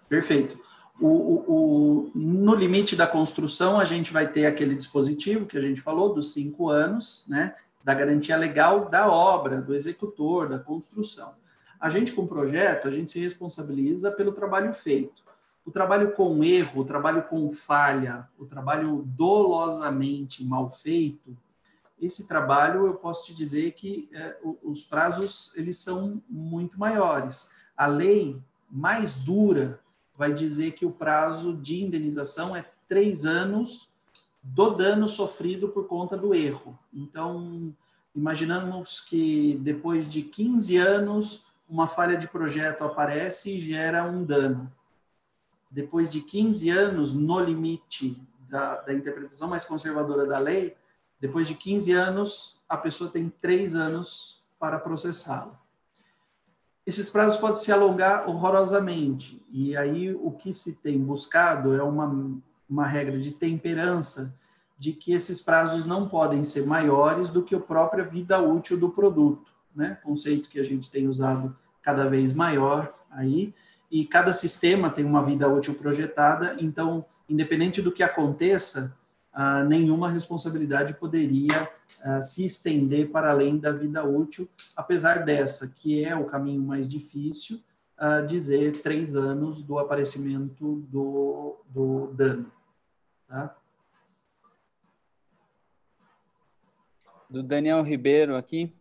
Perfeito. No limite da construção, a gente vai ter aquele dispositivo que a gente falou, dos 5 anos, né, da garantia legal da obra, do executor, da construção. A gente, com o projeto, a gente se responsabiliza pelo trabalho feito. O trabalho com erro, o trabalho com falha, o trabalho dolosamente mal feito, esse trabalho, eu posso te dizer que os prazos eles são muito maiores. A lei mais dura vai dizer que o prazo de indenização é 3 anos do dano sofrido por conta do erro. Então, imaginamos que depois de 15 anos, uma falha de projeto aparece e gera um dano. Depois de 15 anos, no limite da interpretação mais conservadora da lei, depois de 15 anos, a pessoa tem 3 anos para processá-lo. Esses prazos podem se alongar horrorosamente, e aí o que se tem buscado é uma regra de temperança, de que esses prazos não podem ser maiores do que a própria vida útil do produto, né? Conceito que a gente tem usado cada vez maior aí, e cada sistema tem uma vida útil projetada, então, independente do que aconteça, nenhuma responsabilidade poderia se estender para além da vida útil, apesar dessa, que é o caminho mais difícil, dizer 3 anos do aparecimento do dano. Tá? Do Daniel Ribeiro aqui.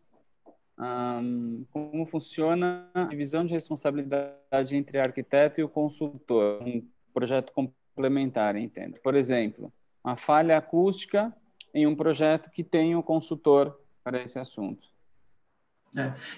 Como funciona a divisão de responsabilidade entre arquiteto e o consultor? Um projeto complementar, entendo. Por exemplo, uma falha acústica em um projeto que tem um consultor para esse assunto.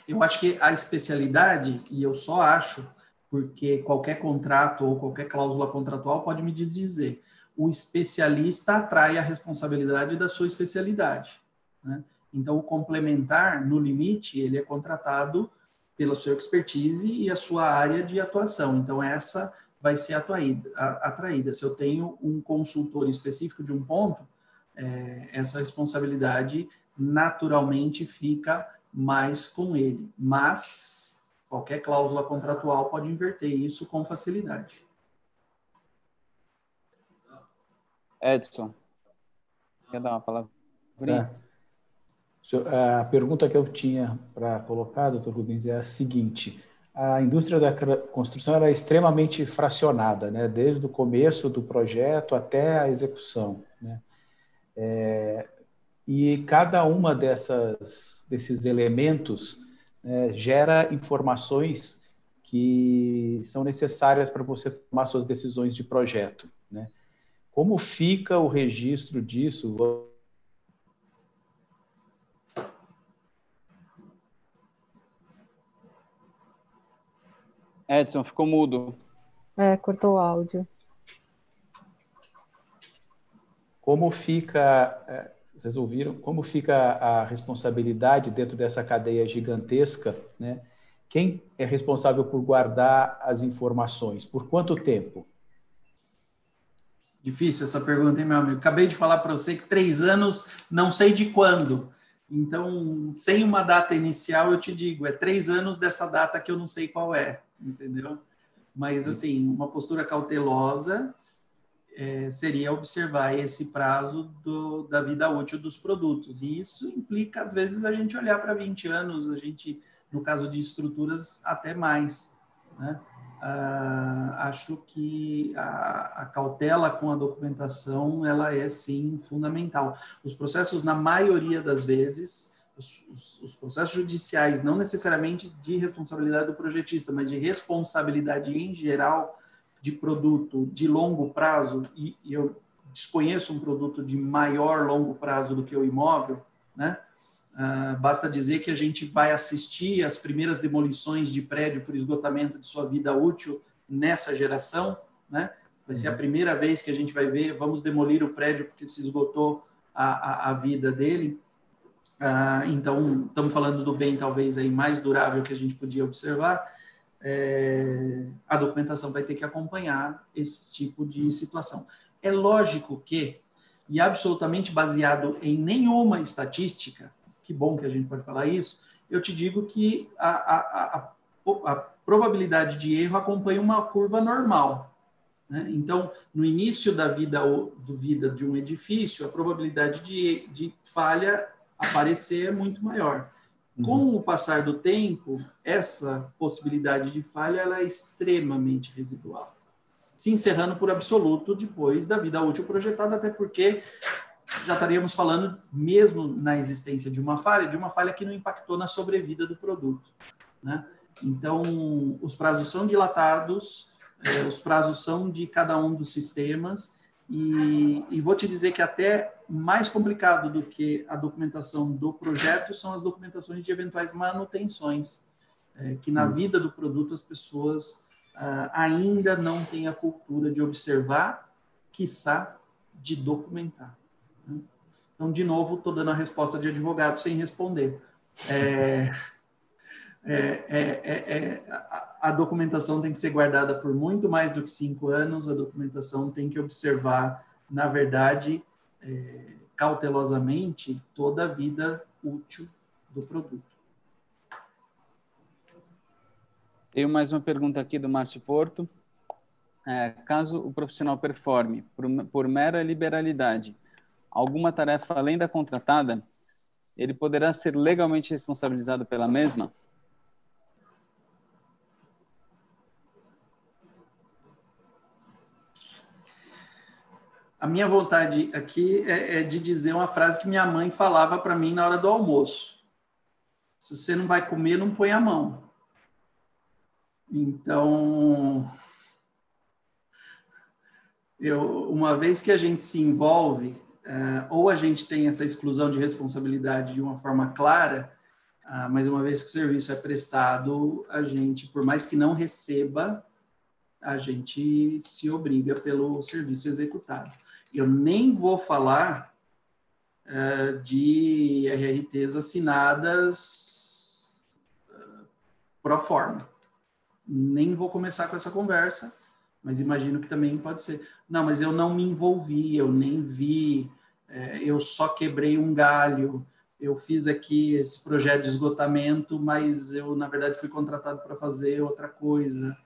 Eu acho que a especialidade, e eu só acho, porque qualquer contrato ou qualquer cláusula contratual pode me dizer, o especialista atrai a responsabilidade da sua especialidade, né? Então, o complementar, no limite, ele é contratado pela sua expertise e a sua área de atuação. Então, essa vai ser atraída. Se eu tenho um consultor específico de um ponto, essa responsabilidade naturalmente fica mais com ele. Mas qualquer cláusula contratual pode inverter isso com facilidade. Edson, quer dar uma palavrinha? A pergunta que eu tinha para colocar, doutor Rubens, é a seguinte. A indústria da construção era extremamente fracionada, né? Desde o começo do projeto até a execução, né? E cada uma desses elementos gera informações que são necessárias para você tomar suas decisões de projeto, né? Como fica o registro disso? Edson, ficou mudo. Cortou o áudio. Como fica, vocês ouviram, como fica a responsabilidade dentro dessa cadeia gigantesca, né? Quem é responsável por guardar as informações? Por quanto tempo? Difícil essa pergunta, hein, meu amigo? Acabei de falar para você que 3 anos, não sei de quando. Então, sem uma data inicial, eu te digo, 3 anos dessa data que eu não sei qual é, entendeu? Mas, assim, uma postura cautelosa seria observar esse prazo da vida útil dos produtos. E isso implica, às vezes, a gente olhar para 20 anos, a gente, no caso de estruturas, até mais, né? Acho que a cautela com a documentação, ela é, sim, fundamental. Os processos, na maioria das vezes, os processos judiciais, não necessariamente de responsabilidade do projetista, mas de responsabilidade em geral de produto de longo prazo, e eu desconheço um produto de maior longo prazo do que o imóvel, né? Basta dizer que a gente vai assistir as primeiras demolições de prédio por esgotamento de sua vida útil nessa geração, né? Vai ser a primeira vez que a gente vai ver, vamos demolir o prédio porque se esgotou a vida dele. Então, estamos falando do bem talvez aí mais durável que a gente podia observar. A documentação vai ter que acompanhar esse tipo de situação. É lógico que, e absolutamente baseado em nenhuma estatística, que bom que a gente pode falar isso, eu te digo que a probabilidade de erro acompanha uma curva normal, né? Então, no início da vida de um edifício, a probabilidade de falha aparecer é muito maior. Com o passar do tempo, essa possibilidade de falha ela é extremamente residual, se encerrando por absoluto depois da vida útil projetada, até porque já estaríamos falando, mesmo na existência de uma falha que não impactou na sobrevida do produto, né? Então, os prazos são dilatados, os prazos são de cada um dos sistemas, e vou te dizer que até mais complicado do que a documentação do projeto são as documentações de eventuais manutenções, que na vida do produto as pessoas ainda não têm a cultura de observar, quiçá de documentar. Então, de novo, estou dando a resposta de advogado sem responder. A documentação tem que ser guardada por muito mais do que 5 anos, a documentação tem que observar, na verdade, cautelosamente, toda a vida útil do produto. Tenho mais uma pergunta aqui do Márcio Porto. Caso o profissional performe por mera liberalidade alguma tarefa além da contratada, ele poderá ser legalmente responsabilizado pela mesma? A minha vontade aqui é de dizer uma frase que minha mãe falava para mim na hora do almoço. Se você não vai comer, não põe a mão. Então, uma vez que a gente se envolve, ou a gente tem essa exclusão de responsabilidade de uma forma clara, mas uma vez que o serviço é prestado, a gente, por mais que não receba, a gente se obriga pelo serviço executado. Eu nem vou falar de RRTs assinadas pro forma. Nem vou começar com essa conversa, mas imagino que também pode ser. Não, mas eu não me envolvi, eu nem vi, eu só quebrei um galho, eu fiz aqui esse projeto de esgotamento, mas eu, na verdade, fui contratado para fazer outra coisa.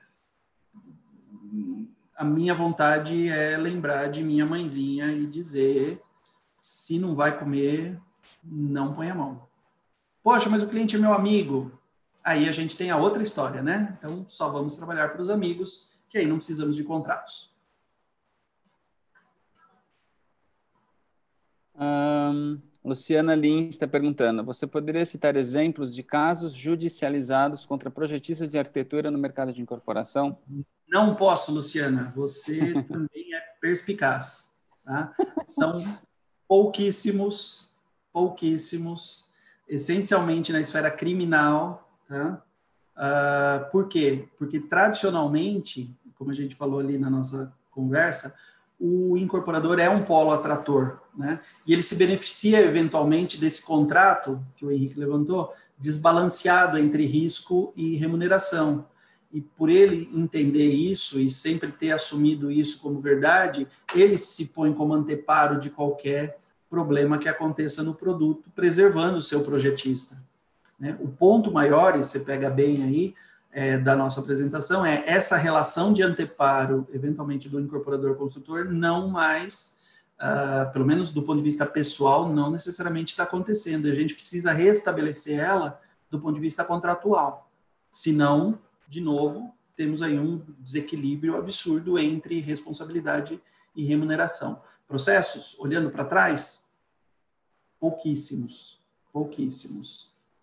A minha vontade é lembrar de minha mãezinha e dizer, se não vai comer, não põe a mão. Poxa, mas o cliente é meu amigo. Aí a gente tem a outra história, né? Então, só vamos trabalhar para os amigos, que aí não precisamos de contratos. Luciana Lins está perguntando, você poderia citar exemplos de casos judicializados contra projetistas de arquitetura no mercado de incorporação? Não posso, Luciana. Você também é perspicaz. Tá? São pouquíssimos, essencialmente na esfera criminal. Tá? Por quê? Porque tradicionalmente, como a gente falou ali na nossa conversa, o incorporador é um polo atrator, né? E ele se beneficia eventualmente desse contrato que o Henrique levantou, desbalanceado entre risco e remuneração. E por ele entender isso e sempre ter assumido isso como verdade, ele se põe como anteparo de qualquer problema que aconteça no produto, preservando o seu projetista. Né? O ponto maior, e você pega bem aí, da nossa apresentação, é essa relação de anteparo, eventualmente, do incorporador-construtor, não mais, pelo menos do ponto de vista pessoal, não necessariamente está acontecendo. A gente precisa restabelecer ela do ponto de vista contratual. Senão, de novo, temos aí um desequilíbrio absurdo entre responsabilidade e remuneração. Processos, olhando para trás, pouquíssimos.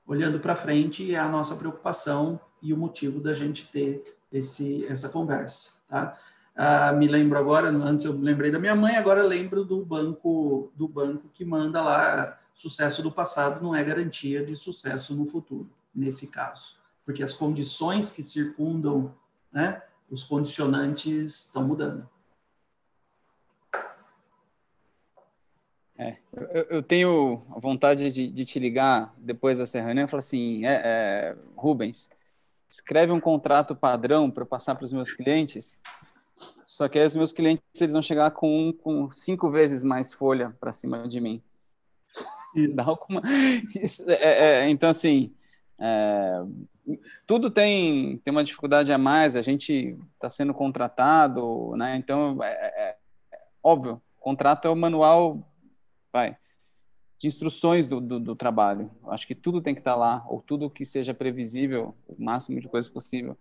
Olhando para frente, é a nossa preocupação e o motivo da gente ter essa conversa. Tá? Me lembro agora, antes eu lembrei da minha mãe, agora lembro do banco que manda lá, sucesso do passado não é garantia de sucesso no futuro, nesse caso. Porque as condições que circundam, né, os condicionantes estão mudando. Eu tenho a vontade de te ligar depois dessa reunião e falar assim, Rubens, escreve um contrato padrão para eu passar para os meus clientes, só que aí os meus clientes eles vão chegar com 5 vezes mais folha para cima de mim. Então, assim, tudo tem uma dificuldade a mais, a gente está sendo contratado, né? Então, óbvio, contrato é o manual de instruções do trabalho. Acho que tudo tem que estar lá, ou tudo que seja previsível, o máximo de coisa possível.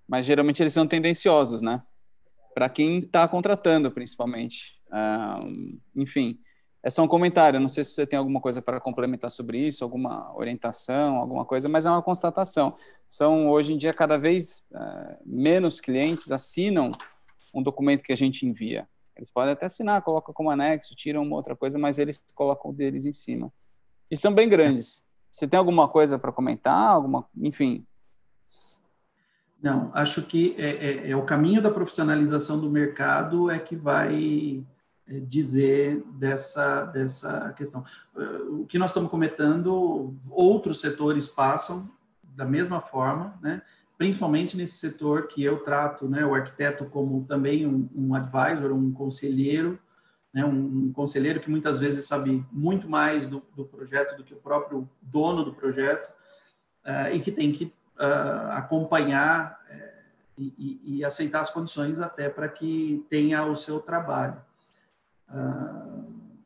Mas, geralmente, eles são tendenciosos, né? Para quem está contratando, principalmente. Enfim, é só um comentário. Não sei se você tem alguma coisa para complementar sobre isso, alguma orientação, alguma coisa, mas é uma constatação. Hoje em dia, cada vez menos clientes assinam um documento que a gente envia. Eles podem até assinar, colocam como anexo, tiram uma outra coisa, mas eles colocam o deles em cima. E são bem grandes. Você tem alguma coisa para comentar? Enfim. Não, acho que é o caminho da profissionalização do mercado é que vai dizer dessa questão. O que nós estamos comentando, outros setores passam da mesma forma, né? Principalmente nesse setor que eu trato, né, o arquiteto como também um advisor, um conselheiro, né, um conselheiro que muitas vezes sabe muito mais do projeto do que o próprio dono do projeto, e que tem que acompanhar e aceitar as condições até para que tenha o seu trabalho.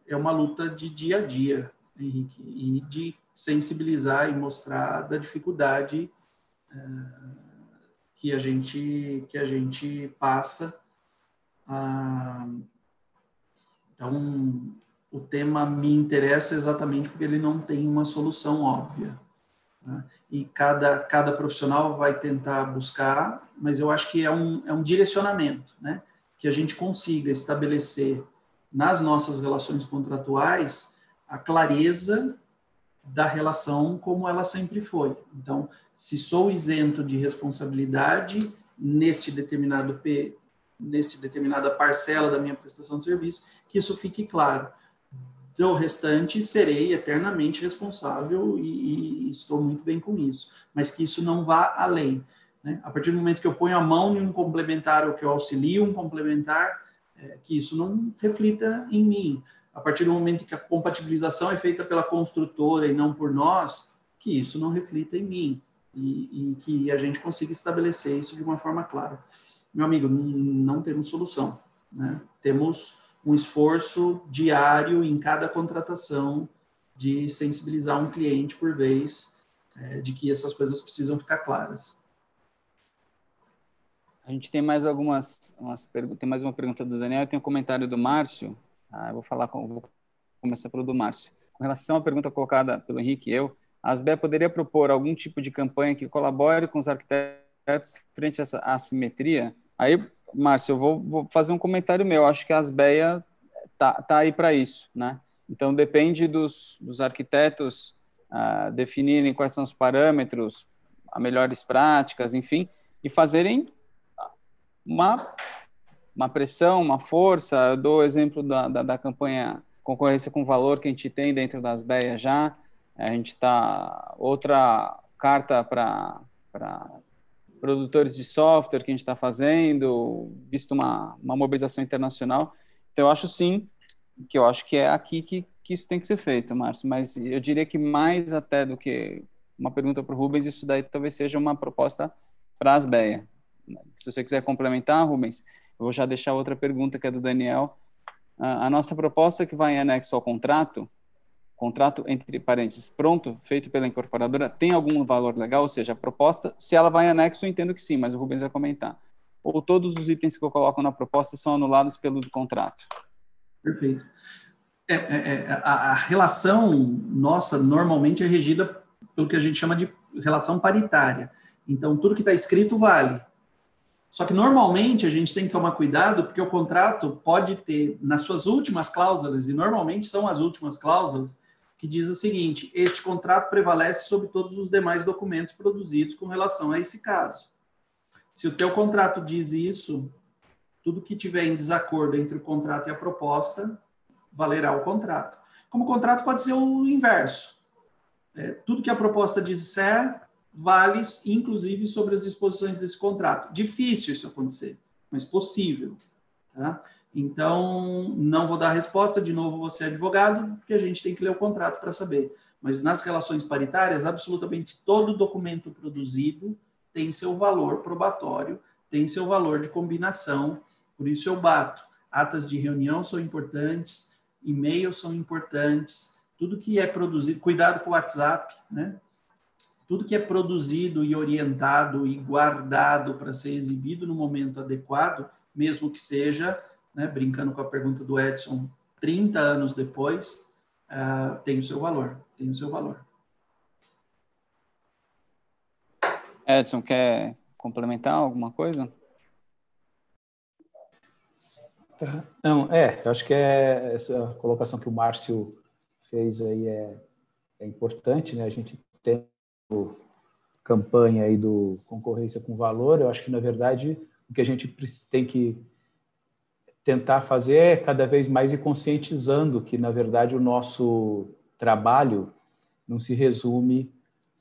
É uma luta de dia a dia, Henrique, e de sensibilizar e mostrar da dificuldade que a gente passa. Então, o tema me interessa exatamente porque ele não tem uma solução óbvia, né? E cada profissional vai tentar buscar, mas eu acho que é um direcionamento, né? Que a gente consiga estabelecer nas nossas relações contratuais a clareza da relação como ela sempre foi. Então, se sou isento de responsabilidade neste determinada parcela da minha prestação de serviço, que isso fique claro. Do restante, serei eternamente responsável e estou muito bem com isso. Mas que isso não vá além, né? A partir do momento que eu ponho a mão em um complementar ou que eu auxilio um complementar, que isso não reflita em mim. A partir do momento que a compatibilização é feita pela construtora e não por nós, que isso não reflita em mim e que a gente consiga estabelecer isso de uma forma clara. Meu amigo, não temos solução, né? Temos um esforço diário em cada contratação de sensibilizar um cliente por vez, de que essas coisas precisam ficar claras. A gente tem mais umas perguntas. Tem mais uma pergunta do Daniel, tem um comentário do Márcio. Eu vou começar pelo do Márcio. Com relação à pergunta colocada pelo Henrique e eu, a ASBEA poderia propor algum tipo de campanha que colabore com os arquitetos frente a essa assimetria? Aí, Márcio, eu vou fazer um comentário meu. Acho que a ASBEA tá aí para isso, né? Então, depende dos arquitetos definirem quais são os parâmetros, as melhores práticas, enfim, e fazerem uma pressão, uma força. Eu dou o exemplo da campanha Concorrência com Valor que a gente tem dentro das ASBEA já. A gente está... Outra carta para produtores de software que a gente está fazendo, visto uma mobilização internacional. Então, eu acho sim, que eu acho que é aqui que isso tem que ser feito, Márcio. Mas eu diria que mais até do que uma pergunta para o Rubens, isso daí talvez seja uma proposta para a ASBEA. Se você quiser complementar, Rubens, eu vou já deixar outra pergunta que é do Daniel. A nossa proposta que vai em anexo ao contrato entre parênteses, pronto, feito pela incorporadora, tem algum valor legal? Ou seja, a proposta, se ela vai em anexo, eu entendo que sim, mas o Rubens vai comentar. Ou todos os itens que eu coloco na proposta são anulados pelo contrato? Perfeito. A relação nossa normalmente é regida pelo que a gente chama de relação paritária. Então, tudo que está escrito vale. Só que normalmente a gente tem que tomar cuidado, porque o contrato pode ter, nas suas últimas cláusulas, e normalmente são as últimas cláusulas, que diz o seguinte: este contrato prevalece sobre todos os demais documentos produzidos com relação a esse caso. Se o teu contrato diz isso, tudo que tiver em desacordo entre o contrato e a proposta, valerá o contrato. Como o contrato pode ser o inverso. Tudo que a proposta disser, vale, inclusive, sobre as disposições desse contrato. Difícil isso acontecer, mas possível. Tá? Então, não vou dar a resposta, de novo, você é advogado, porque a gente tem que ler o contrato para saber. Mas nas relações paritárias, absolutamente todo documento produzido tem seu valor probatório, tem seu valor de combinação, por isso eu bato. Atas de reunião são importantes, e-mails são importantes, tudo que é produzido, cuidado com o WhatsApp, né? Tudo que é produzido e orientado e guardado para ser exibido no momento adequado, mesmo que seja, né, brincando com a pergunta do Edson, 30 anos depois, tem o seu valor, tem o seu valor. Edson, quer complementar alguma coisa? Não, eu acho que essa colocação que o Márcio fez aí é importante, né? A gente tem campanha aí do concorrência com valor. Eu acho que, na verdade, o que a gente tem que tentar fazer é cada vez mais ir conscientizando que, na verdade, o nosso trabalho não se resume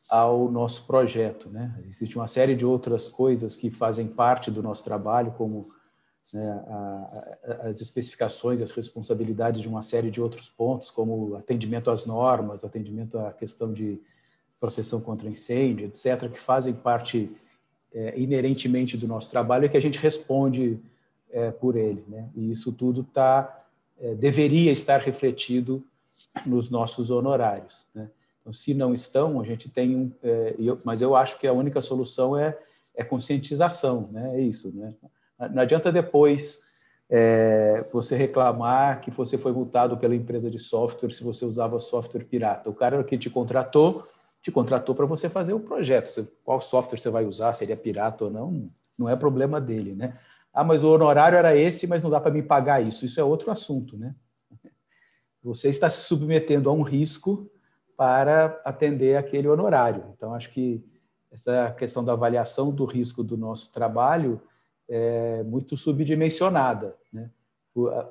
ao nosso projeto, né? Existe uma série de outras coisas que fazem parte do nosso trabalho, como, né, as especificações, as responsabilidades de uma série de outros pontos, como atendimento às normas, atendimento à questão de proteção contra incêndio, etc., que fazem parte inerentemente do nosso trabalho e que a gente responde por ele, né? E isso tudo deveria estar refletido nos nossos honorários, né? Então, se não estão, a gente tem mas eu acho que a única solução é conscientização, né? É isso, né? Não adianta depois você reclamar que você foi multado pela empresa de software se você usava software pirata. O cara que te contratou para você fazer o projeto. Qual software você vai usar, se ele é pirata ou não, não é problema dele, né? Ah, mas o honorário era esse, mas não dá para me pagar isso. Isso é outro assunto, né? Você está se submetendo a um risco para atender aquele honorário. Então, acho que essa questão da avaliação do risco do nosso trabalho é muito subdimensionada, né?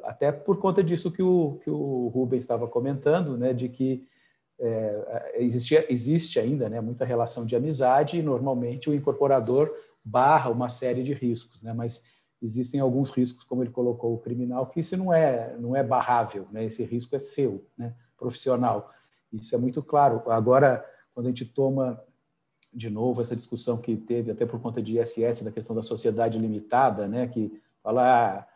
Até por conta disso que o Rubens estava comentando, né? De que existe ainda, né, muita relação de amizade e, normalmente, o incorporador barra uma série de riscos, né? Mas existem alguns riscos, como ele colocou, o criminal, que isso não é barrável, né? Esse risco é seu, né, profissional. Isso é muito claro. Agora, quando a gente toma, de novo, essa discussão que teve, até por conta de ISS, da questão da sociedade limitada, né, que fala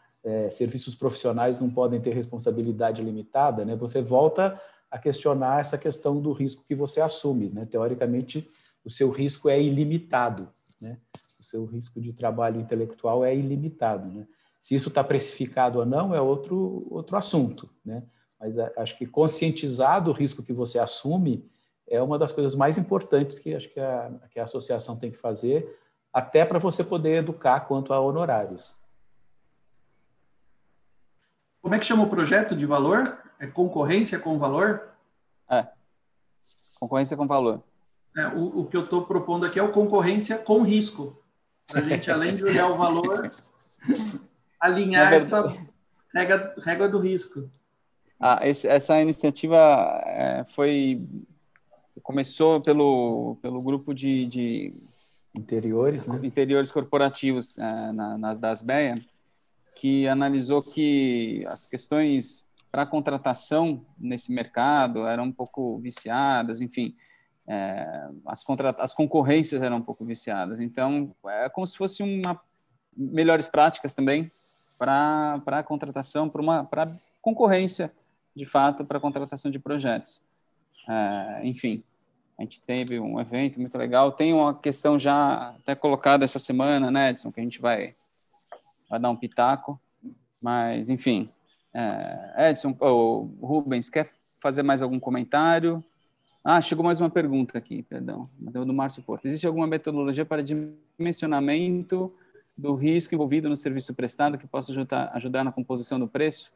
serviços profissionais não podem ter responsabilidade limitada, né? Você volta a questionar essa questão do risco que você assume, né? Teoricamente, o seu risco é ilimitado, né? O seu risco de trabalho intelectual é ilimitado, né? Se isso está precificado ou não é outro assunto, né? Mas acho que conscientizar do risco que você assume é uma das coisas mais importantes que acho que a associação tem que fazer, até para você poder educar quanto a honorários. Como é que chama o projeto de valor? É concorrência com valor? Concorrência com valor. O que eu estou propondo aqui é o concorrência com risco. Para a gente, além de olhar o valor, alinhar essa régua do risco. Essa iniciativa começou pelo grupo de interiores, né? Interiores corporativos da ASBEA, que analisou que as questões para contratação nesse mercado eram um pouco viciadas, enfim, as concorrências eram um pouco viciadas. Então, é como se fosse melhores práticas também para a contratação, para concorrência, de fato, para a contratação de projetos. Enfim, a gente teve um evento muito legal. Tem uma questão já até colocada essa semana, né, Edson, que a gente vai dar um pitaco. Mas, enfim, Edson, Rubens, quer fazer mais algum comentário? Chegou mais uma pergunta aqui, perdão, do Márcio Porto. Existe alguma metodologia para dimensionamento do risco envolvido no serviço prestado que possa ajudar na composição do preço?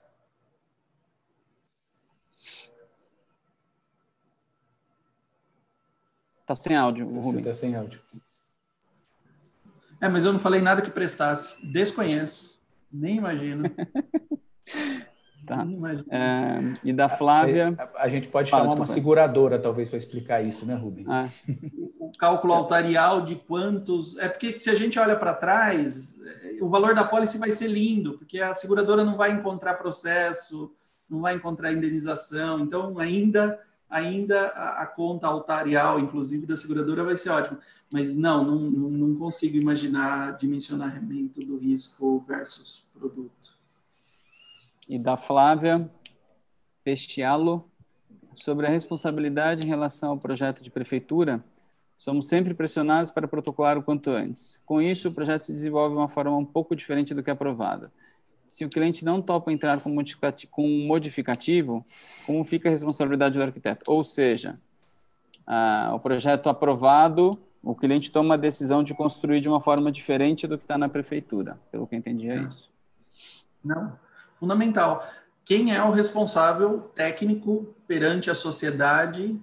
Está sem áudio, o Rubens. Está sem áudio. Mas eu não falei nada que prestasse. Desconheço. Nem imagino. Tá. Nem imagino. E da Flávia... A gente pode chamar uma seguradora, talvez, para explicar isso, né, Rubens? O cálculo altarial de quantos... É porque se a gente olha para trás, o valor da pólice vai ser lindo, porque a seguradora não vai encontrar processo, não vai encontrar indenização. Então, ainda a conta altarial, inclusive, da seguradora vai ser ótima. Mas não consigo imaginar dimensionamento do risco versus produto. E da Flávia Pestialo, sobre a responsabilidade em relação ao projeto de prefeitura, somos sempre pressionados para protocolar o quanto antes. Com isso, o projeto se desenvolve de uma forma um pouco diferente do que é aprovada. Se o cliente não topa entrar com um modificativo, como fica a responsabilidade do arquiteto? Ou seja, o projeto aprovado, o cliente toma a decisão de construir de uma forma diferente do que está na prefeitura. Pelo que eu entendi, é isso. Não, fundamental. Quem é o responsável técnico perante a sociedade?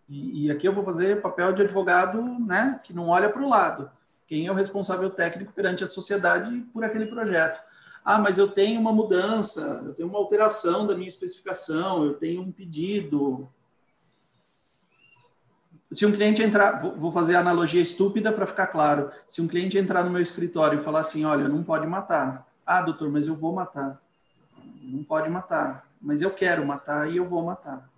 E aqui eu vou fazer papel de advogado, né, que não olha para o lado. Quem é o responsável técnico perante a sociedade por aquele projeto? Mas eu tenho uma mudança, eu tenho uma alteração da minha especificação, eu tenho um pedido. Se um cliente entrar, vou fazer a analogia estúpida para ficar claro. Se um cliente entrar no meu escritório e falar assim, olha, não pode matar. Doutor, mas eu vou matar. Não pode matar. Mas eu quero matar e eu vou matar.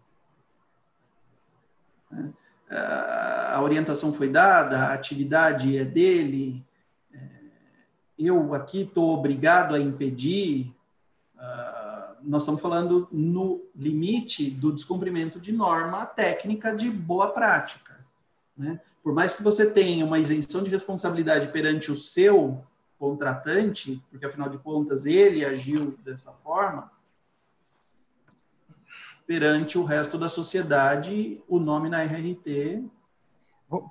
A orientação foi dada, a atividade é dele, eu aqui estou obrigado a impedir. Nós estamos falando no limite do descumprimento de norma técnica de boa prática, né? Por mais que você tenha uma isenção de responsabilidade perante o seu contratante, porque afinal de contas ele agiu dessa forma, perante o resto da sociedade, o nome na RRT...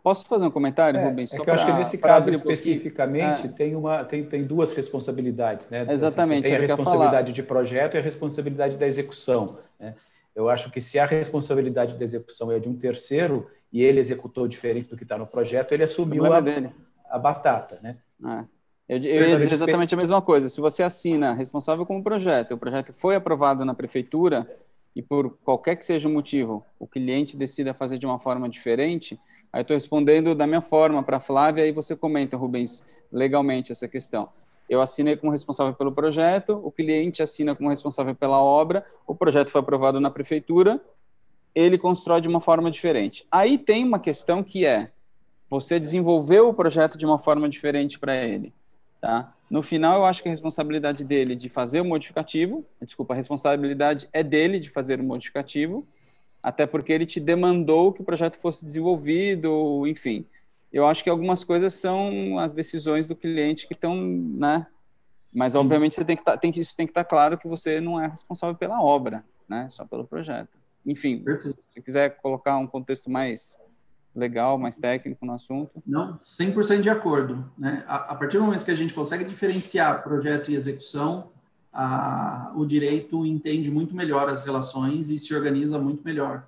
Posso fazer um comentário, Rubens? Eu acho que nesse caso especificamente tem duas responsabilidades, né? Exatamente. Você tem a responsabilidade de projeto e a responsabilidade da execução, né? Eu acho que se a responsabilidade da execução é de um terceiro e ele executou diferente do que está no projeto, ele assumiu a batata, né? Eu ia dizer exatamente a mesma coisa. Se você assina responsável com o projeto foi aprovado na prefeitura e por qualquer que seja o motivo, o cliente decida fazer de uma forma diferente, aí estou respondendo da minha forma para a Flávia e você comenta, Rubens, legalmente essa questão. Eu assinei como responsável pelo projeto, o cliente assina como responsável pela obra, o projeto foi aprovado na prefeitura, ele constrói de uma forma diferente. Aí tem uma questão que você desenvolveu o projeto de uma forma diferente para ele, tá? No final, eu acho que a responsabilidade dele de fazer o modificativo, a responsabilidade é dele de fazer o modificativo, até porque ele te demandou que o projeto fosse desenvolvido, enfim. Eu acho que algumas coisas são as decisões do cliente que estão, né? Mas, obviamente, você isso tem que estar claro que você não é responsável pela obra, né? Só pelo projeto. Enfim, Perfeito. Se quiser colocar um contexto mais legal, mais técnico no assunto. Não, 100% de acordo, né? A partir do momento que a gente consegue diferenciar projeto e execução, o direito entende muito melhor as relações e se organiza muito melhor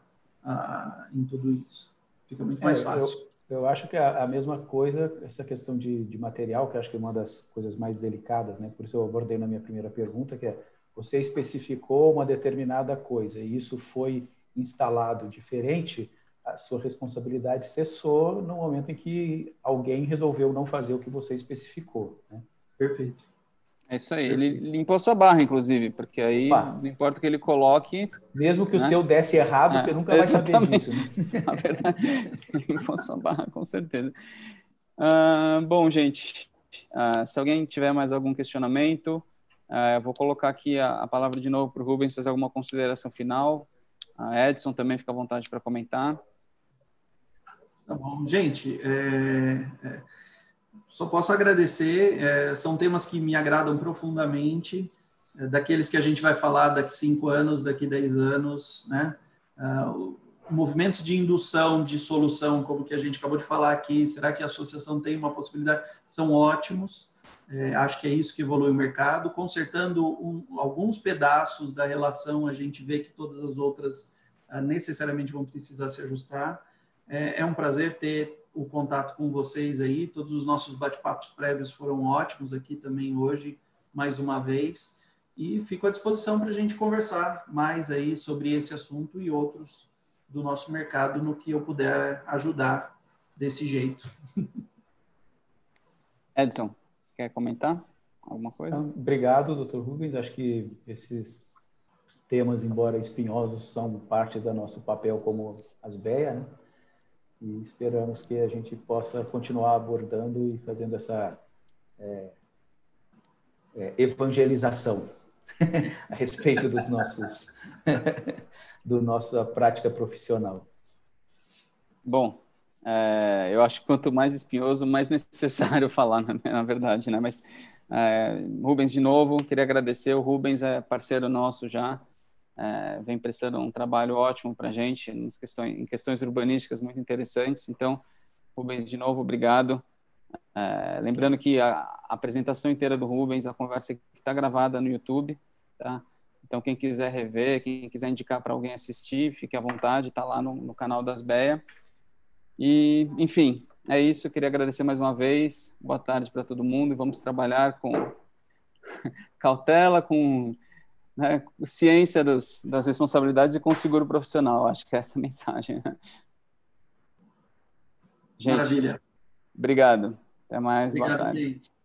em tudo isso. Fica muito mais fácil. Eu acho que a mesma coisa, essa questão de material, que acho que é uma das coisas mais delicadas, né? Por isso eu abordei na minha primeira pergunta, que é, você especificou uma determinada coisa e isso foi instalado diferente, a sua responsabilidade cessou no momento em que alguém resolveu não fazer o que você especificou, né? Perfeito. É isso aí. Ele limpou sua barra, inclusive, porque aí não importa o que ele coloque... Mesmo que o seu desse errado, você nunca vai saber disso, né? Na verdade, ele limpou sua barra, com certeza. Bom, gente, se alguém tiver mais algum questionamento, eu vou colocar aqui a palavra de novo para o Rubens fazer alguma consideração final. A Edson também fica à vontade para comentar. Tá bom. Gente, só posso agradecer, são temas que me agradam profundamente, daqueles que a gente vai falar daqui 5 anos, daqui 10 anos, né? Movimentos de indução, de solução, como que a gente acabou de falar aqui, será que a associação tem uma possibilidade? São ótimos. Acho que é isso que evolui o mercado. Consertando alguns pedaços da relação, a gente vê que todas as outras necessariamente vão precisar se ajustar. É um prazer ter o contato com vocês aí. Todos os nossos bate-papos prévios foram ótimos aqui também hoje, mais uma vez. E fico à disposição para a gente conversar mais aí sobre esse assunto e outros do nosso mercado no que eu puder ajudar desse jeito. Edson, quer comentar alguma coisa? Obrigado, Dr. Rubens. Acho que esses temas, embora espinhosos, são parte do nosso papel como Asbeia, né? E esperamos que a gente possa continuar abordando e fazendo essa evangelização a respeito dos nossos do nossa prática profissional. Bom, eu acho que quanto mais espinhoso, mais necessário falar, na verdade, né? Mas, Rubens, de novo, queria agradecer. O Rubens é parceiro nosso já, vem prestando um trabalho ótimo para a gente em questões urbanísticas muito interessantes. Então, Rubens, de novo, obrigado. Lembrando que a apresentação inteira do Rubens, a conversa está gravada no YouTube, tá? Então, quem quiser rever, quem quiser indicar para alguém assistir, fique à vontade, está lá no canal das Asbeia. E, enfim, é isso. Eu queria agradecer mais uma vez. Boa tarde para todo mundo. E vamos trabalhar com cautela, com ciência das responsabilidades e com seguro profissional. Acho que é essa a mensagem. Gente, maravilha. Obrigado. Até mais. Obrigado, boa tarde. gente.